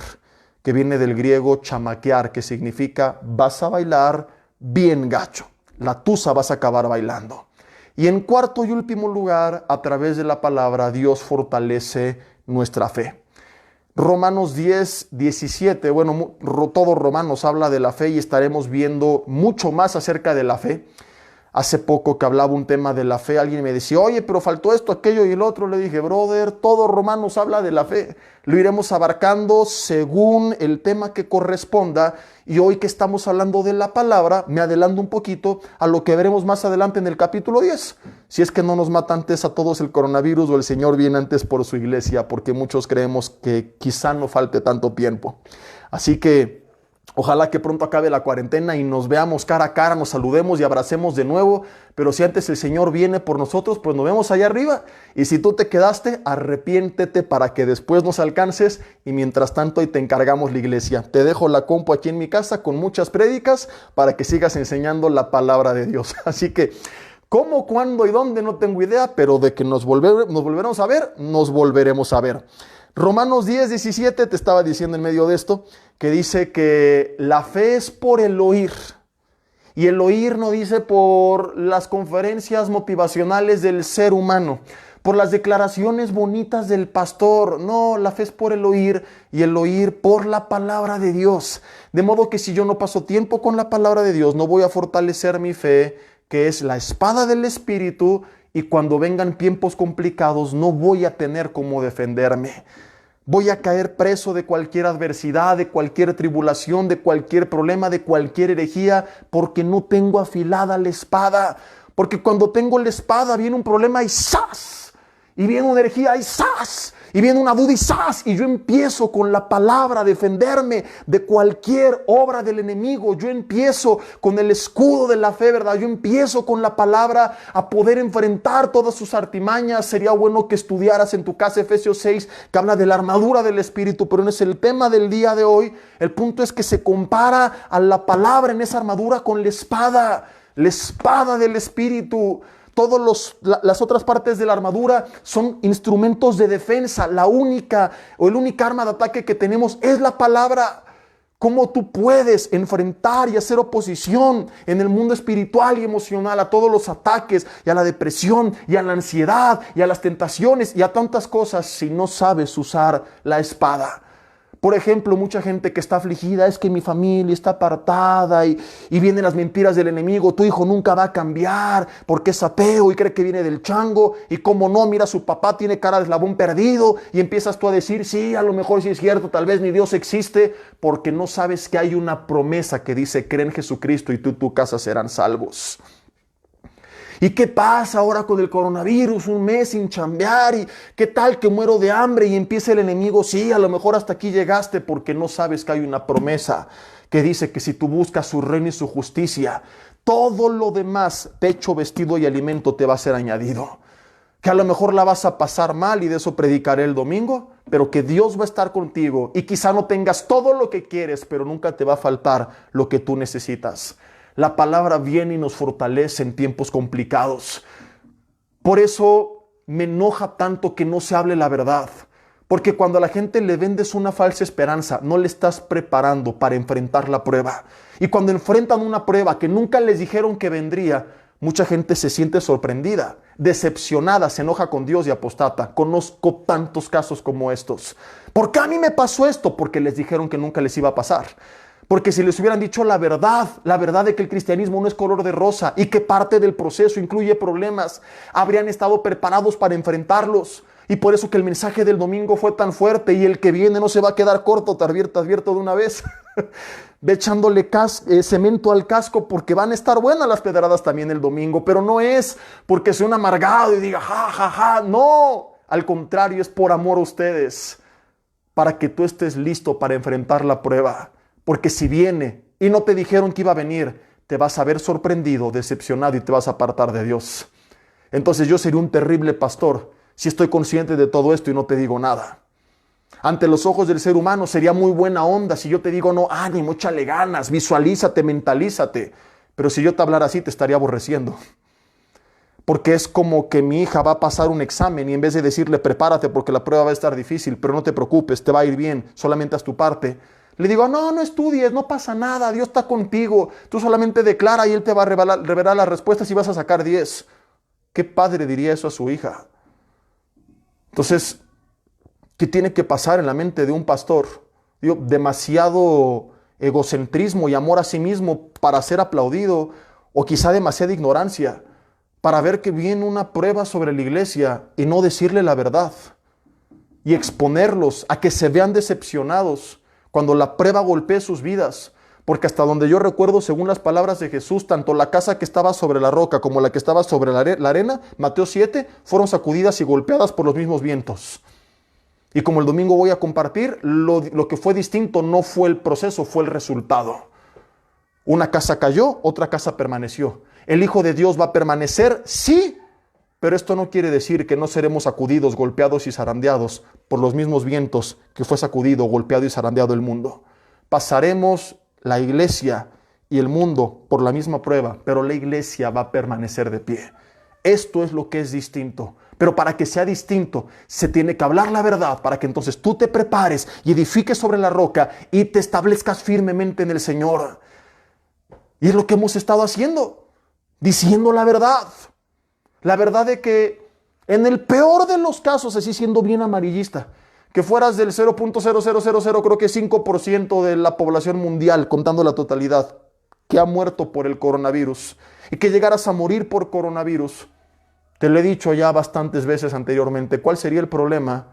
Que viene del griego chamaquear, que significa vas a bailar bien gacho. La tusa vas a acabar bailando. Y en cuarto y último lugar, a través de la palabra, Dios fortalece nuestra fe. Romanos 10, 17, bueno, todo Romanos habla de la fe y estaremos viendo mucho más acerca de la fe. Hace poco que hablaba un tema de la fe, alguien me decía, oye, pero faltó esto, aquello y el otro. Le dije, brother, todo Romanos habla de la fe. Lo iremos abarcando según el tema que corresponda. Y hoy que estamos hablando de la palabra, me adelanto un poquito a lo que veremos más adelante en el capítulo 10. Si es que no nos mata antes a todos el coronavirus o el Señor viene antes por su iglesia, porque muchos creemos que quizá no falte tanto tiempo. Así que Ojalá que pronto acabe la cuarentena y nos veamos cara a cara, nos saludemos y abracemos de nuevo. Pero si antes el Señor viene por nosotros, pues nos vemos allá arriba. Y si tú te quedaste, arrepiéntete para que después nos alcances. Y mientras tanto, ahí te encargamos la iglesia. Te dejo la compu aquí en mi casa con muchas prédicas para que sigas enseñando la palabra de Dios. Así que, ¿cómo, cuándo y dónde? No tengo idea, pero de que nos volveremos a ver, nos volveremos a ver. Romanos 10:17 te estaba diciendo en medio de esto, que dice que la fe es por el oír. Y el oír no dice por las conferencias motivacionales del ser humano, por las declaraciones bonitas del pastor. No, la fe es por el oír y el oír por la palabra de Dios. De modo que si yo no paso tiempo con la palabra de Dios, no voy a fortalecer mi fe, que es la espada del Espíritu, y cuando vengan tiempos complicados no voy a tener cómo defenderme. Voy a caer preso de cualquier adversidad, de cualquier tribulación, de cualquier problema, de cualquier herejía, porque no tengo afilada la espada. Porque cuando tengo la espada viene un problema y ¡zas! Y viene una herejía y ¡zas! Y viene una duda y ¡zas! Y yo empiezo con la palabra a defenderme de cualquier obra del enemigo. Yo empiezo con el escudo de la fe, ¿verdad? Yo empiezo con la palabra a poder enfrentar todas sus artimañas. Sería bueno que estudiaras en tu casa Efesios 6, que habla de la armadura del Espíritu, pero no es el tema del día de hoy. El punto es que se compara a la palabra en esa armadura con la espada del Espíritu. Todas las otras partes de la armadura son instrumentos de defensa. La única arma de ataque que tenemos es la palabra. ¿Cómo tú puedes enfrentar y hacer oposición en el mundo espiritual y emocional a todos los ataques y a la depresión y a la ansiedad y a las tentaciones y a tantas cosas si no sabes usar la espada? Por ejemplo, mucha gente que está afligida, es que mi familia está apartada y vienen las mentiras del enemigo. Tu hijo nunca va a cambiar porque es ateo y cree que viene del chango. Y como no, mira, su papá tiene cara de eslabón perdido. Y empiezas tú a decir, sí, a lo mejor sí es cierto, tal vez ni Dios existe, porque no sabes que hay una promesa que dice, cree en Jesucristo y tú y tu casa serán salvos. ¿Y qué pasa ahora con el coronavirus? Un mes sin chambear. ¿Y qué tal que muero de hambre? Y empieza el enemigo. Sí, a lo mejor hasta aquí llegaste porque no sabes que hay una promesa que dice que si tú buscas su reino y su justicia, todo lo demás, techo, vestido y alimento te va a ser añadido. Que a lo mejor la vas a pasar mal y de eso predicaré el domingo, pero que Dios va a estar contigo y quizá no tengas todo lo que quieres, pero nunca te va a faltar lo que tú necesitas. La palabra viene y nos fortalece en tiempos complicados. Por eso me enoja tanto que no se hable la verdad. Porque cuando a la gente le vendes una falsa esperanza, no le estás preparando para enfrentar la prueba. Y cuando enfrentan una prueba que nunca les dijeron que vendría, mucha gente se siente sorprendida, decepcionada, se enoja con Dios y apostata. Conozco tantos casos como estos. ¿Por qué a mí me pasó esto? Porque les dijeron que nunca les iba a pasar. Porque si les hubieran dicho la verdad de que el cristianismo no es color de rosa y que parte del proceso incluye problemas, habrían estado preparados para enfrentarlos. Y por eso que el mensaje del domingo fue tan fuerte y el que viene no se va a quedar corto, te advierto de una vez. Ve echándole cemento al casco porque van a estar buenas las pedradas también el domingo, pero no es porque sea un amargado y diga ja, ja, ja, no. Al contrario, es por amor a ustedes, para que tú estés listo para enfrentar la prueba. Porque si viene y no te dijeron que iba a venir, te vas a ver sorprendido, decepcionado y te vas a apartar de Dios. Entonces yo sería un terrible pastor si estoy consciente de todo esto y no te digo nada. Ante los ojos del ser humano sería muy buena onda si yo te digo, no, ánimo, échale ganas, visualízate, mentalízate. Pero si yo te hablara así te estaría aborreciendo. Porque es como que mi hija va a pasar un examen y en vez de decirle prepárate porque la prueba va a estar difícil, pero no te preocupes, te va a ir bien, solamente haz tu parte. Le digo, no estudies, no pasa nada, Dios está contigo. Tú solamente declara y Él te va a revelar las respuestas y vas a sacar 10. ¿Qué padre diría eso a su hija? Entonces, ¿qué tiene que pasar en la mente de un pastor? Digo, demasiado egocentrismo y amor a sí mismo para ser aplaudido, o quizá demasiada ignorancia para ver que viene una prueba sobre la iglesia y no decirle la verdad y exponerlos a que se vean decepcionados cuando la prueba golpee sus vidas. Porque hasta donde yo recuerdo, según las palabras de Jesús, tanto la casa que estaba sobre la roca como la que estaba sobre la arena, Mateo 7, fueron sacudidas y golpeadas por los mismos vientos. Y como el domingo voy a compartir, lo que fue distinto no fue el proceso, fue el resultado. Una casa cayó, otra casa permaneció. ¿El Hijo de Dios va a permanecer? Sí, pero esto no quiere decir que no seremos sacudidos, golpeados y zarandeados por los mismos vientos que fue sacudido, golpeado y zarandeado el mundo. Pasaremos la iglesia y el mundo por la misma prueba, pero la iglesia va a permanecer de pie. Esto es lo que es distinto. Pero para que sea distinto, se tiene que hablar la verdad para que entonces tú te prepares y edifiques sobre la roca y te establezcas firmemente en el Señor. Y es lo que hemos estado haciendo, diciendo la verdad. La verdad de que en el peor de los casos, así siendo bien amarillista, que fueras del 0.0000, creo que 5% de la población mundial, contando la totalidad, que ha muerto por el coronavirus, y que llegaras a morir por coronavirus. Te lo he dicho ya bastantes veces anteriormente, ¿cuál sería el problema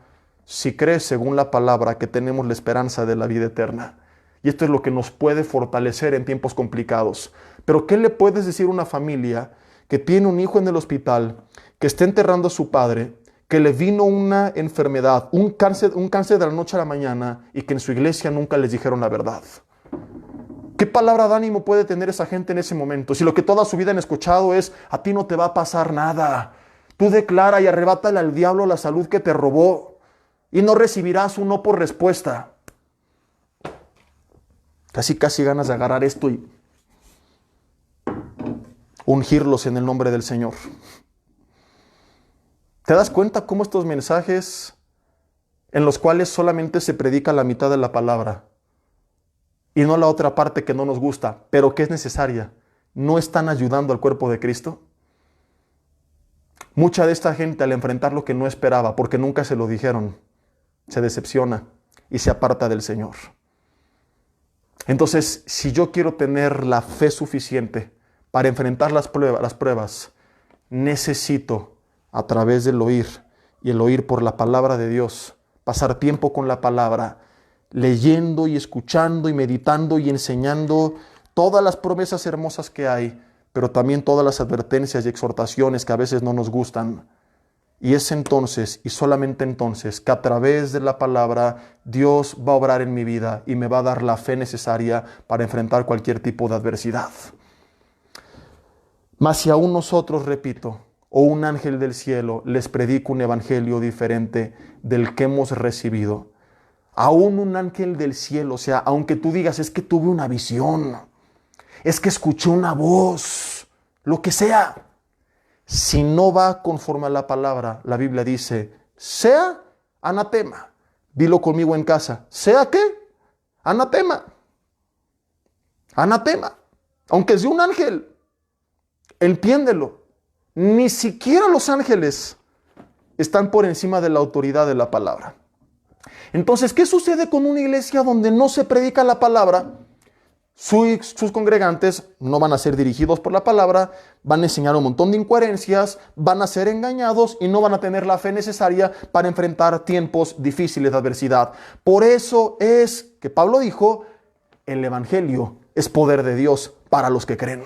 si crees según la palabra que tenemos la esperanza de la vida eterna? Y esto es lo que nos puede fortalecer en tiempos complicados. Pero ¿qué le puedes decir a una familia que tiene un hijo en el hospital, que está enterrando a su padre, que le vino una enfermedad, un cáncer de la noche a la mañana, y que en su iglesia nunca les dijeron la verdad? ¿Qué palabra de ánimo puede tener esa gente en ese momento? Si lo que toda su vida han escuchado es, a ti no te va a pasar nada. Tú declara y arrebátale al diablo la salud que te robó y no recibirás un no por respuesta. Casi ganas de agarrar esto y ungirlos en el nombre del Señor. ¿Te das cuenta cómo estos mensajes en los cuales solamente se predica la mitad de la palabra y no la otra parte que no nos gusta, pero que es necesaria, no están ayudando al cuerpo de Cristo? Mucha de esta gente, al enfrentar lo que no esperaba, porque nunca se lo dijeron, se decepciona y se aparta del Señor. Entonces, si yo quiero tener la fe suficiente para enfrentar las pruebas, necesito, a través del oír, y el oír por la palabra de Dios, pasar tiempo con la palabra, leyendo y escuchando y meditando y enseñando todas las promesas hermosas que hay, pero también todas las advertencias y exhortaciones que a veces no nos gustan. Y es entonces, y solamente entonces, que a través de la palabra Dios va a obrar en mi vida y me va a dar la fe necesaria para enfrentar cualquier tipo de adversidad. Mas si aún nosotros, repito, o un ángel del cielo les predica un evangelio diferente del que hemos recibido, aún un ángel del cielo, o sea, aunque tú digas, es que tuve una visión, es que escuché una voz, lo que sea, si no va conforme a la palabra, la Biblia dice, sea anatema. Dilo conmigo en casa, ¿sea qué? Anatema. Anatema. Aunque sea un ángel, entiéndelo. Ni siquiera los ángeles están por encima de la autoridad de la palabra. Entonces, ¿qué sucede con una iglesia donde no se predica la palabra? Sus congregantes no van a ser dirigidos por la palabra, van a enseñar un montón de incoherencias, van a ser engañados y no van a tener la fe necesaria para enfrentar tiempos difíciles de adversidad. Por eso es que Pablo dijo, el evangelio es poder de Dios para los que creen.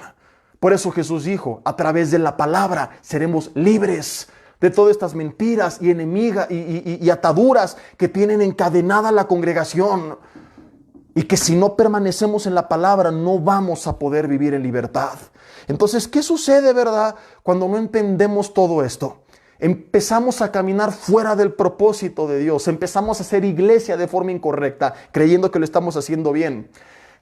Por eso Jesús dijo, a través de la palabra seremos libres de todas estas mentiras y y ataduras que tienen encadenada la congregación. Y que si no permanecemos en la palabra no vamos a poder vivir en libertad. Entonces, ¿qué sucede, verdad, cuando no entendemos todo esto? Empezamos a caminar fuera del propósito de Dios. Empezamos a hacer iglesia de forma incorrecta, creyendo que lo estamos haciendo bien.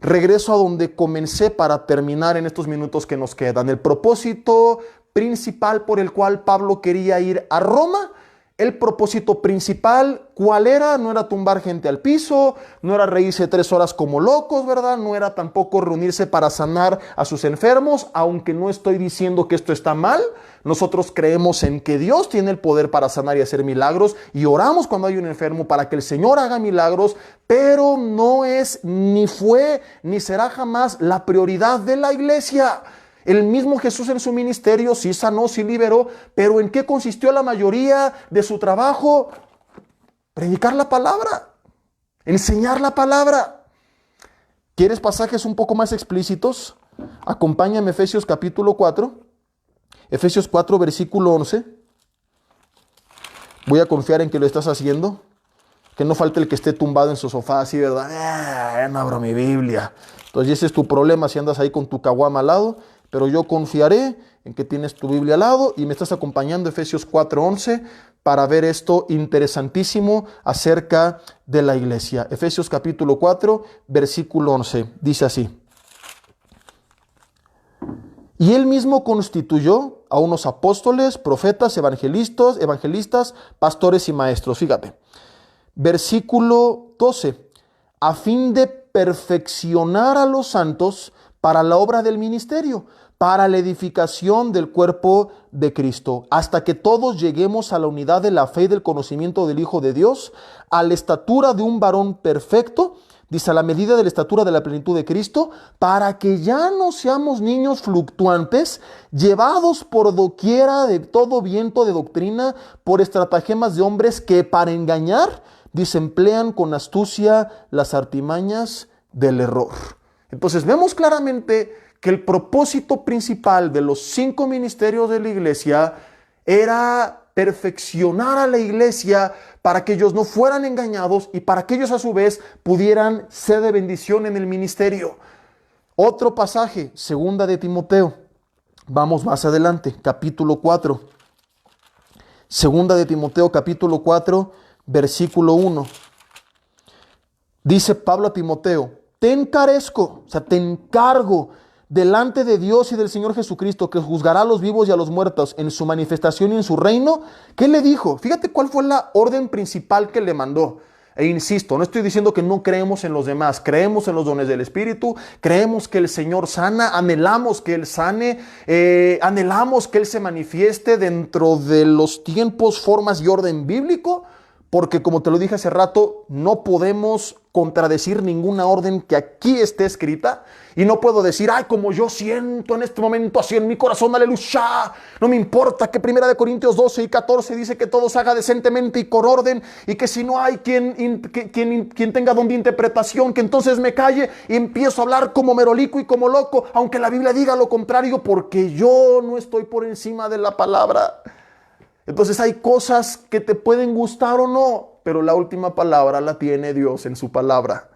Regreso a donde comencé para terminar en estos minutos que nos quedan. El propósito principal por el cual Pablo quería ir a Roma. El propósito principal, ¿cuál era? No era tumbar gente al piso, no era reírse 3 horas como locos, ¿verdad? No era tampoco reunirse para sanar a sus enfermos, aunque no estoy diciendo que esto está mal. Nosotros creemos en que Dios tiene el poder para sanar y hacer milagros y oramos cuando hay un enfermo para que el Señor haga milagros, pero no es, ni fue, ni será jamás la prioridad de la iglesia. El mismo Jesús en su ministerio sí sanó, sí liberó, pero ¿en qué consistió la mayoría de su trabajo? Predicar la palabra, enseñar la palabra. ¿Quieres pasajes un poco más explícitos? Acompáñame a Efesios capítulo 4. Efesios 4, versículo 11. Voy a confiar en que lo estás haciendo. Que no falte el que esté tumbado en su sofá así, ¿verdad? Ya no abro mi Biblia. Entonces ese es tu problema si andas ahí con tu caguama al lado, pero yo confiaré en que tienes tu Biblia al lado y me estás acompañando Efesios 4:11 para ver esto interesantísimo acerca de la iglesia. Efesios capítulo 4, versículo 11, dice así. Y él mismo constituyó a unos apóstoles, profetas, evangelistas, pastores y maestros. Fíjate, versículo 12, a fin de perfeccionar a los santos para la obra del ministerio, para la edificación del cuerpo de Cristo, hasta que todos lleguemos a la unidad de la fe y del conocimiento del Hijo de Dios, a la estatura de un varón perfecto, dice, a la medida de la estatura de la plenitud de Cristo, para que ya no seamos niños fluctuantes, llevados por doquiera de todo viento de doctrina, por estratagemas de hombres que para engañar, dice, emplean con astucia las artimañas del error. Entonces vemos claramente que el propósito principal de los 5 ministerios de la iglesia era perfeccionar a la iglesia para que ellos no fueran engañados y para que ellos a su vez pudieran ser de bendición en el ministerio. Otro pasaje, segunda de Timoteo. Vamos más adelante, capítulo 4. Segunda de Timoteo, capítulo 4, versículo 1. Dice Pablo a Timoteo, te encarezco, o sea, te encargo delante de Dios y del Señor Jesucristo, que juzgará a los vivos y a los muertos en su manifestación y en su reino. ¿Qué le dijo? Fíjate cuál fue la orden principal que le mandó. E insisto, no estoy diciendo que no creemos en los demás, creemos en los dones del Espíritu, creemos que el Señor sana, anhelamos que Él sane, anhelamos que Él se manifieste dentro de los tiempos, formas y orden bíblico, porque como te lo dije hace rato, no podemos contradecir ninguna orden que aquí esté escrita, y no puedo decir, ay, como yo siento en este momento así en mi corazón, aleluya, no me importa que 1 Corintios 12 y 14 dice que todo se haga decentemente y con orden, y que si no hay quien tenga don de interpretación, que entonces me calle y empiezo a hablar como merolico y como loco, aunque la Biblia diga lo contrario, porque yo no estoy por encima de la palabra. Entonces hay cosas que te pueden gustar o no, pero la última palabra la tiene Dios en su palabra.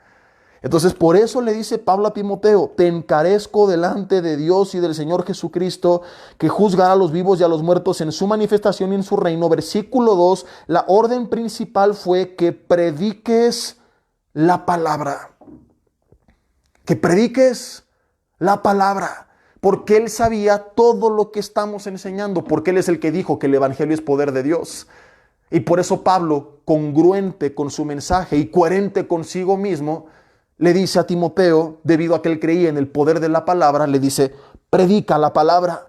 Entonces por eso le dice Pablo a Timoteo, te encarezco delante de Dios y del Señor Jesucristo, que juzgará a los vivos y a los muertos en su manifestación y en su reino. Versículo 2, la orden principal fue que prediques la palabra. Que prediques la palabra. Porque Él sabía todo lo que estamos enseñando, porque Él es el que dijo que el Evangelio es poder de Dios. Y por eso Pablo, congruente con su mensaje y coherente consigo mismo, le dice a Timoteo, debido a que él creía en el poder de la palabra, le dice, predica la palabra.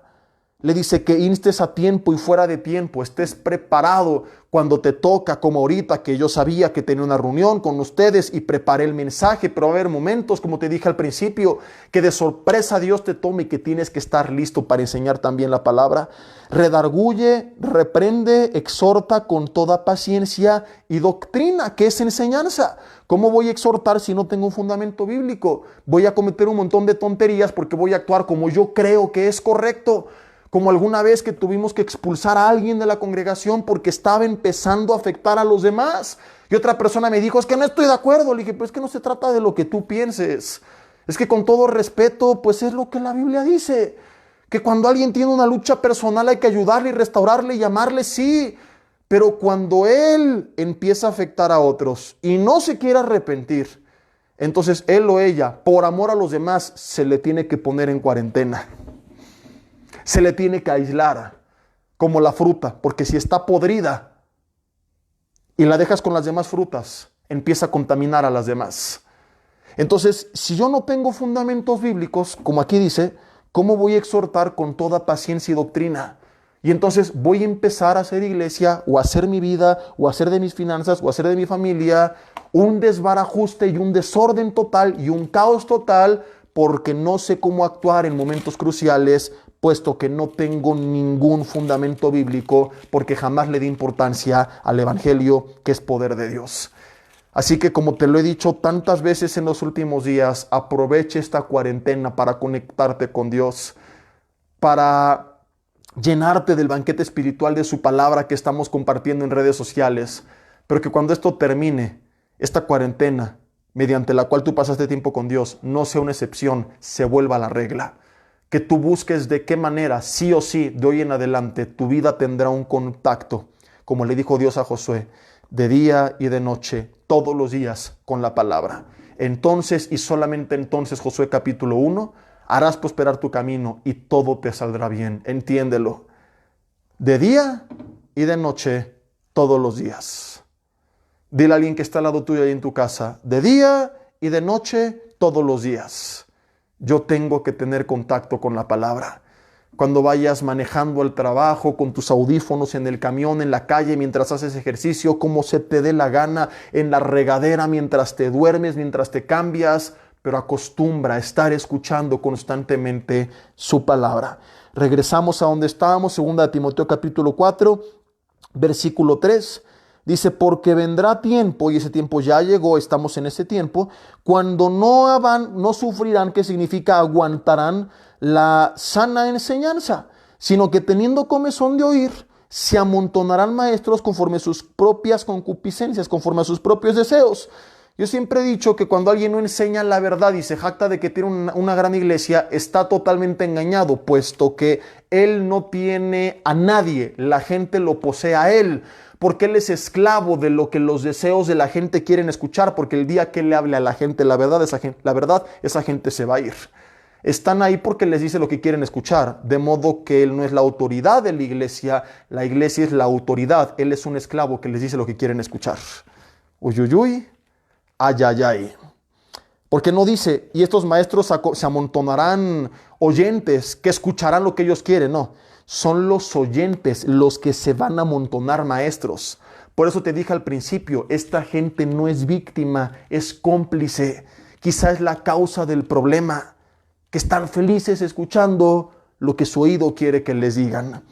Le dice que instes a tiempo y fuera de tiempo, estés preparado cuando te toca, como ahorita que yo sabía que tenía una reunión con ustedes y preparé el mensaje, pero va a haber momentos, como te dije al principio, que de sorpresa Dios te tome y que tienes que estar listo para enseñar también la palabra. Redarguye, reprende, exhorta con toda paciencia y doctrina, que es enseñanza. ¿Cómo voy a exhortar si no tengo un fundamento bíblico? Voy a cometer un montón de tonterías porque voy a actuar como yo creo que es correcto. Como alguna vez que tuvimos que expulsar a alguien de la congregación porque estaba empezando a afectar a los demás. Y otra persona me dijo, es que no estoy de acuerdo. Le dije, pues es que no se trata de lo que tú pienses. Es que con todo respeto, pues es lo que la Biblia dice. Que cuando alguien tiene una lucha personal hay que ayudarle y restaurarle y llamarle, sí. Pero cuando él empieza a afectar a otros y no se quiere arrepentir, entonces él o ella, por amor a los demás, se le tiene que poner en cuarentena. Se le tiene que aislar como la fruta, porque si está podrida y la dejas con las demás frutas, empieza a contaminar a las demás. Entonces, si yo no tengo fundamentos bíblicos, como aquí dice, ¿cómo voy a exhortar con toda paciencia y doctrina? Y entonces voy a empezar a hacer iglesia, o a hacer mi vida, o a hacer de mis finanzas, o a hacer de mi familia un desbarajuste y un desorden total y un caos total, porque no sé cómo actuar en momentos cruciales, puesto que no tengo ningún fundamento bíblico, porque jamás le di importancia al Evangelio, que es poder de Dios. Así que, como te lo he dicho tantas veces en los últimos días, aproveche esta cuarentena para conectarte con Dios, para llenarte del banquete espiritual de su palabra que estamos compartiendo en redes sociales, pero que cuando esto termine, esta cuarentena, mediante la cual tú pasaste tiempo con Dios, no sea una excepción, se vuelva la regla. Que tú busques de qué manera, sí o sí, de hoy en adelante, tu vida tendrá un contacto, como le dijo Dios a Josué, de día y de noche, todos los días, con la palabra. Entonces, y solamente entonces, Josué capítulo 1, harás prosperar tu camino y todo te saldrá bien. Entiéndelo. De día y de noche, todos los días. Dile a alguien que está al lado tuyo ahí en tu casa, de día y de noche, todos los días. Yo tengo que tener contacto con la palabra. Cuando vayas manejando al trabajo, con tus audífonos en el camión, en la calle, mientras haces ejercicio, como se te dé la gana, en la regadera, mientras te duermes, mientras te cambias, pero acostumbra a estar escuchando constantemente su palabra. Regresamos a donde estábamos, 2 Timoteo capítulo 4, versículo 3. Dice, porque vendrá tiempo, y ese tiempo ya llegó, estamos en ese tiempo, cuando no sufrirán, que significa aguantarán la sana enseñanza, sino que teniendo comezón de oír, se amontonarán maestros conforme a sus propias concupiscencias, conforme a sus propios deseos. Yo siempre he dicho que cuando alguien no enseña la verdad y se jacta de que tiene una gran iglesia, está totalmente engañado, puesto que él no tiene a nadie, la gente lo posee a él, porque él es esclavo de lo que los deseos de la gente quieren escuchar, porque el día que le hable a la gente la verdad, esa gente se va a ir. Están ahí porque les dice lo que quieren escuchar, de modo que él no es la autoridad de la iglesia es la autoridad, él es un esclavo que les dice lo que quieren escuchar. Uy, uy, uy. Ay, ay, ay. Porque no dice, y estos maestros se amontonarán oyentes que escucharán lo que ellos quieren. No, son los oyentes los que se van a amontonar maestros. Por eso te dije al principio, esta gente no es víctima, es cómplice. Quizá es la causa del problema, que están felices escuchando lo que su oído quiere que les digan.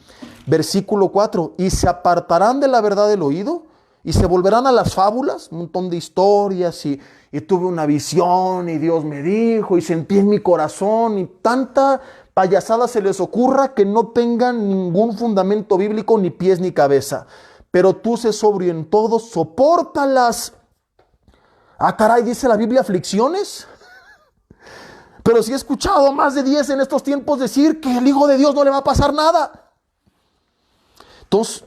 Versículo 4, y se apartarán de la verdad del oído, y se volverán a las fábulas, un montón de historias, y tuve una visión, y Dios me dijo, y sentí en mi corazón, y tanta payasada se les ocurra que no tengan ningún fundamento bíblico, ni pies ni cabeza. Pero tú sé sobrio en todo, sopórtalas. Ah, caray, dice la Biblia, aflicciones. Pero sí he escuchado más de 10 en estos tiempos decir que el Hijo de Dios no le va a pasar nada. Entonces,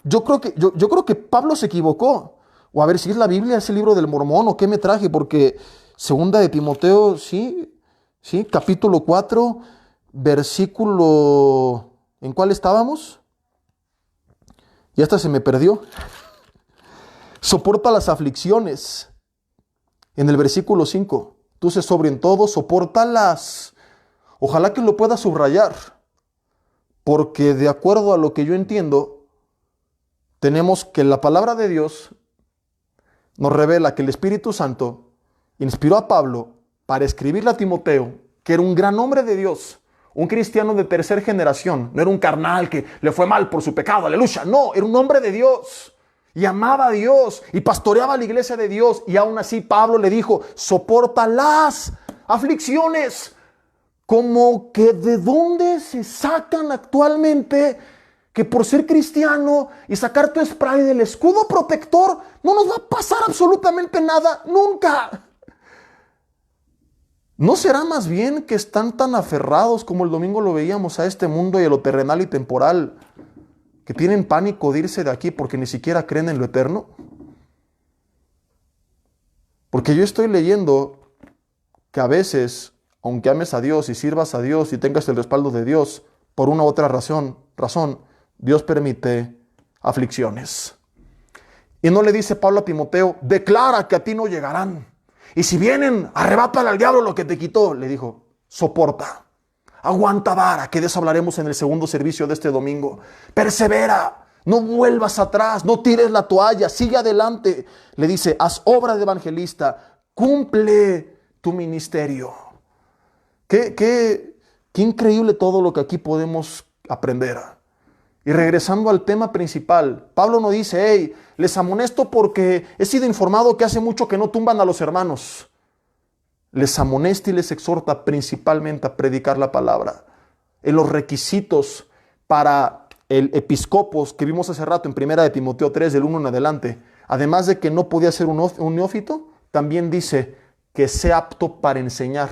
yo creo que Pablo se equivocó. O a ver si es la Biblia, es el libro del Mormón o qué me traje, porque 2 Timoteo, sí, capítulo 4, versículo, ¿en cuál estábamos? Y hasta se me perdió. Soporta las aflicciones. En el versículo 5, tú sé sobrio en todo, sopórtalas. Ojalá que lo puedas subrayar, porque de acuerdo a lo que yo entiendo, tenemos que la palabra de Dios nos revela que el Espíritu Santo inspiró a Pablo para escribirle a Timoteo, que era un gran hombre de Dios, un cristiano de tercera generación. No era un carnal que le fue mal por su pecado, aleluya. No, era un hombre de Dios y amaba a Dios y pastoreaba la iglesia de Dios. Y aún así Pablo le dijo, soporta las aflicciones. Como que de dónde se sacan actualmente que por ser cristiano y sacar tu spray del escudo protector no nos va a pasar absolutamente nada, nunca. ¿No será más bien que están tan aferrados como el domingo lo veíamos a este mundo y a lo terrenal y temporal, que tienen pánico de irse de aquí porque ni siquiera creen en lo eterno? Porque yo estoy leyendo que a veces, aunque ames a Dios y sirvas a Dios y tengas el respaldo de Dios, por una u otra razón, Dios permite aflicciones. Y no le dice Pablo a Timoteo, declara que a ti no llegarán. Y si vienen, arrebátale al diablo lo que te quitó. Le dijo, soporta, aguanta vara, que de eso hablaremos en el segundo servicio de este domingo. Persevera, no vuelvas atrás, no tires la toalla, sigue adelante. Le dice, haz obra de evangelista, cumple tu ministerio. Qué increíble todo lo que aquí podemos aprender. Y regresando al tema principal, Pablo no dice, hey, les amonesto porque he sido informado que hace mucho que no tumban a los hermanos. Les amonesta y les exhorta principalmente a predicar la palabra. En los requisitos para el episcopos que vimos hace rato en 1 Timoteo 3, del 1 en adelante, además de que no podía ser un neófito, también dice que sea apto para enseñar.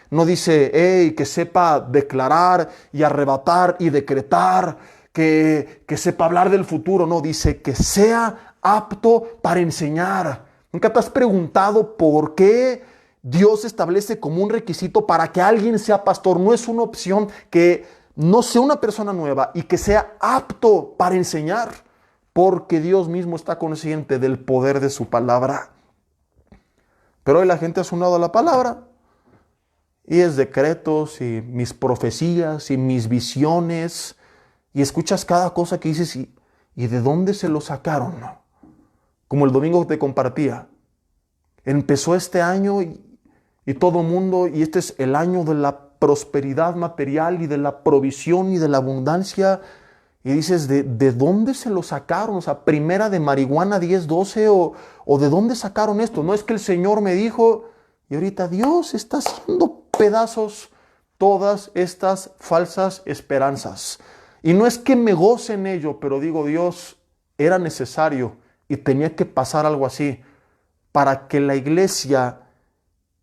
No dice, que sepa declarar y arrebatar y decretar, que sepa hablar del futuro. No, dice que sea apto para enseñar. ¿Nunca te has preguntado por qué Dios establece como un requisito para que alguien sea pastor? No es una opción que no sea una persona nueva y que sea apto para enseñar, porque Dios mismo está consciente del poder de su palabra. Pero hoy la gente ha sonado a la palabra y es decretos y mis profecías y mis visiones, y escuchas cada cosa que dices y ¿de dónde se lo sacaron? Como el domingo te compartía, empezó este año y todo mundo, y este es el año de la prosperidad material y de la provisión y de la abundancia, y dices, ¿de dónde se lo sacaron? O sea, primera de marihuana 10:12 o ¿de dónde sacaron esto? No es que el Señor me dijo, y ahorita Dios está haciendo pedazos todas estas falsas esperanzas. Y no es que me goce en ello, pero digo, Dios, era necesario y tenía que pasar algo así para que la iglesia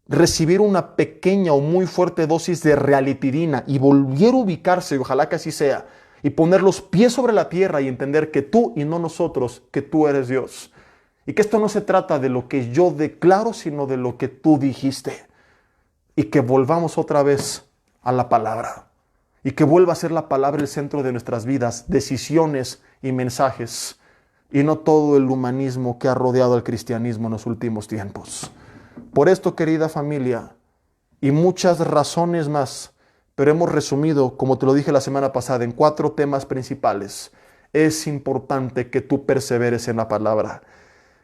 recibiera una pequeña o muy fuerte dosis de realitidina y volviera a ubicarse, y ojalá que así sea, y poner los pies sobre la tierra y entender que tú y no nosotros, que tú eres Dios. Y que esto no se trata de lo que yo declaro, sino de lo que tú dijiste. Y que volvamos otra vez a la palabra. Y que vuelva a ser la palabra el centro de nuestras vidas, decisiones y mensajes. Y no todo el humanismo que ha rodeado al cristianismo en los últimos tiempos. Por esto, querida familia, y muchas razones más, pero hemos resumido, como te lo dije la semana pasada, en 4 temas principales. Es importante que tú perseveres en la palabra.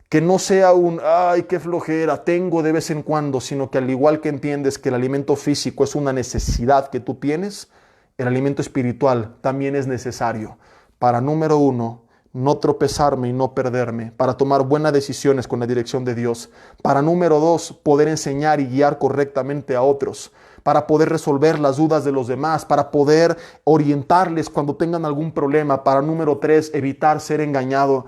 Que no sea ay, qué flojera, tengo de vez en cuando, sino que al igual que entiendes que el alimento físico es una necesidad que tú tienes, el alimento espiritual también es necesario. Para, número 1, no tropezarme y no perderme, para tomar buenas decisiones con la dirección de Dios. Para, número 2, poder enseñar y guiar correctamente a otros. Para poder resolver las dudas de los demás, para poder orientarles cuando tengan algún problema. Para, número 3, evitar ser engañado,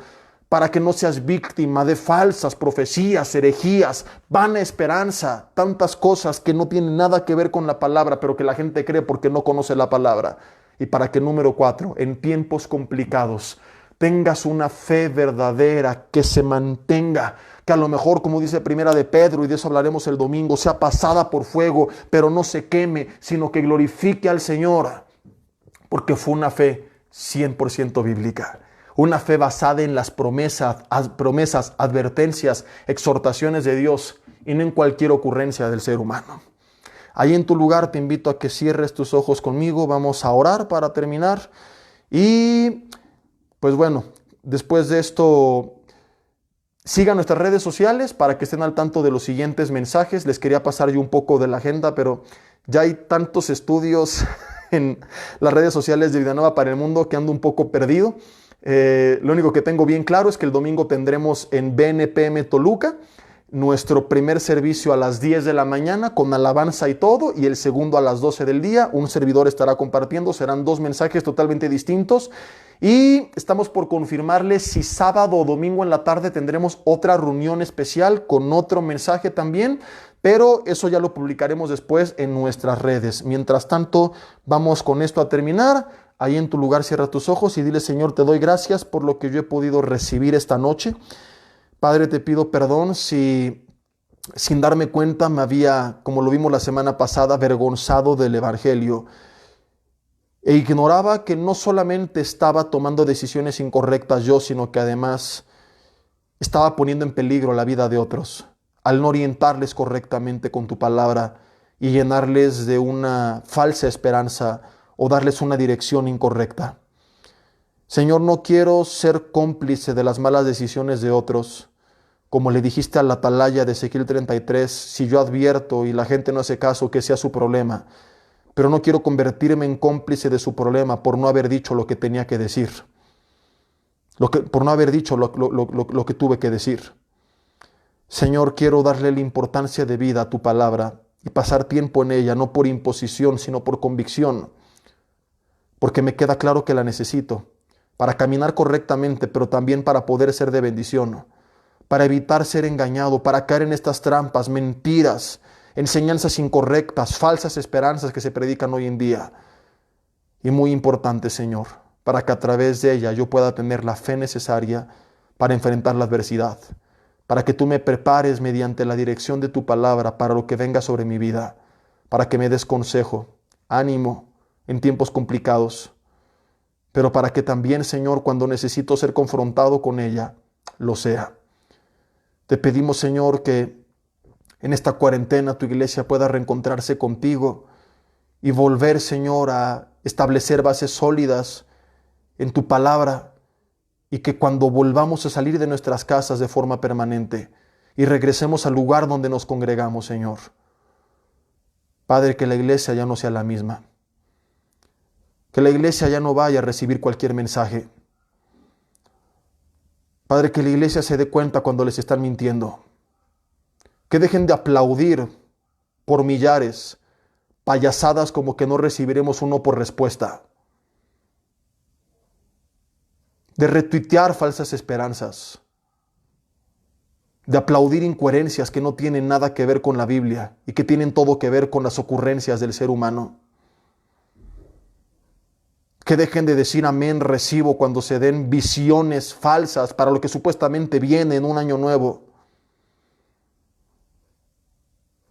para que no seas víctima de falsas profecías, herejías, vana esperanza, tantas cosas que no tienen nada que ver con la palabra, pero que la gente cree porque no conoce la palabra. Y para que, número 4, en tiempos complicados, tengas una fe verdadera que se mantenga, que a lo mejor, como dice Primera de Pedro, y de eso hablaremos el domingo, sea pasada por fuego, pero no se queme, sino que glorifique al Señor, porque fue una fe 100% bíblica, una fe basada en las promesas, advertencias, exhortaciones de Dios, y no en cualquier ocurrencia del ser humano. Ahí en tu lugar te invito a que cierres tus ojos conmigo, vamos a orar para terminar, y pues bueno, después de esto, sigan nuestras redes sociales para que estén al tanto de los siguientes mensajes. Les quería pasar yo un poco de la agenda, pero ya hay tantos estudios en las redes sociales de Vida Nueva para el Mundo que ando un poco perdido. Lo único que tengo bien claro es que el domingo tendremos en BNPM Toluca nuestro primer servicio a las 10 de la mañana con alabanza y todo, y el segundo a las 12 del día. Un servidor estará compartiendo, serán 2 mensajes totalmente distintos. Y estamos por confirmarles si sábado o domingo en la tarde tendremos otra reunión especial con otro mensaje también, pero eso ya lo publicaremos después en nuestras redes. Mientras tanto, vamos con esto a terminar. Ahí en tu lugar cierra tus ojos y dile: Señor, te doy gracias por lo que yo he podido recibir esta noche. Padre, te pido perdón si sin darme cuenta me había, como lo vimos la semana pasada, avergonzado del Evangelio. E ignoraba que no solamente estaba tomando decisiones incorrectas yo, sino que además estaba poniendo en peligro la vida de otros al no orientarles correctamente con tu palabra y llenarles de una falsa esperanza o darles una dirección incorrecta. Señor, no quiero ser cómplice de las malas decisiones de otros. Como le dijiste a la atalaya de Ezequiel 33, si yo advierto y la gente no hace caso, que sea su problema. Pero no quiero convertirme en cómplice de su problema por no haber dicho lo que tenía que decir. Por no haber dicho lo que tuve que decir. Señor, quiero darle la importancia de vida a tu palabra y pasar tiempo en ella, no por imposición, sino por convicción. Porque me queda claro que la necesito para caminar correctamente, pero también para poder ser de bendición. para evitar ser engañado, para caer en estas trampas, mentiras, enseñanzas incorrectas, falsas esperanzas que se predican hoy en día. Y muy importante, Señor, para que a través de ella yo pueda tener la fe necesaria para enfrentar la adversidad, para que tú me prepares mediante la dirección de tu palabra para lo que venga sobre mi vida, para que me des consejo, ánimo en tiempos complicados, pero para que también, Señor, cuando necesito ser confrontado con ella, lo sea. Te pedimos, Señor, que en esta cuarentena tu iglesia pueda reencontrarse contigo y volver, Señor, a establecer bases sólidas en tu palabra, y que cuando volvamos a salir de nuestras casas de forma permanente y regresemos al lugar donde nos congregamos, Señor, Padre, que la iglesia ya no sea la misma, que la iglesia ya no vaya a recibir cualquier mensaje. Padre, que la iglesia se dé cuenta cuando les están mintiendo, que dejen de aplaudir por millares payasadas como que no recibiremos uno por respuesta, de retuitear falsas esperanzas, de aplaudir incoherencias que no tienen nada que ver con la Biblia y que tienen todo que ver con las ocurrencias del ser humano. Que dejen de decir amén, recibo cuando se den visiones falsas para lo que supuestamente viene en un año nuevo.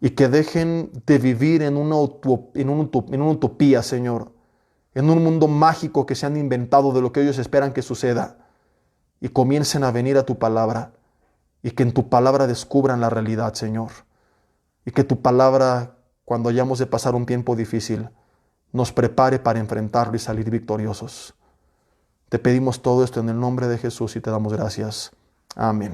Y que dejen de vivir en una utopía, Señor, en un mundo mágico que se han inventado de lo que ellos esperan que suceda, y comiencen a venir a tu palabra, y que en tu palabra descubran la realidad, Señor, y que tu palabra, cuando hayamos de pasar un tiempo difícil, nos prepare para enfrentarlo y salir victoriosos. Te pedimos todo esto en el nombre de Jesús y te damos gracias. Amén.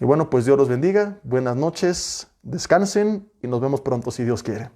Y bueno, pues Dios los bendiga, buenas noches, descansen y nos vemos pronto si Dios quiere.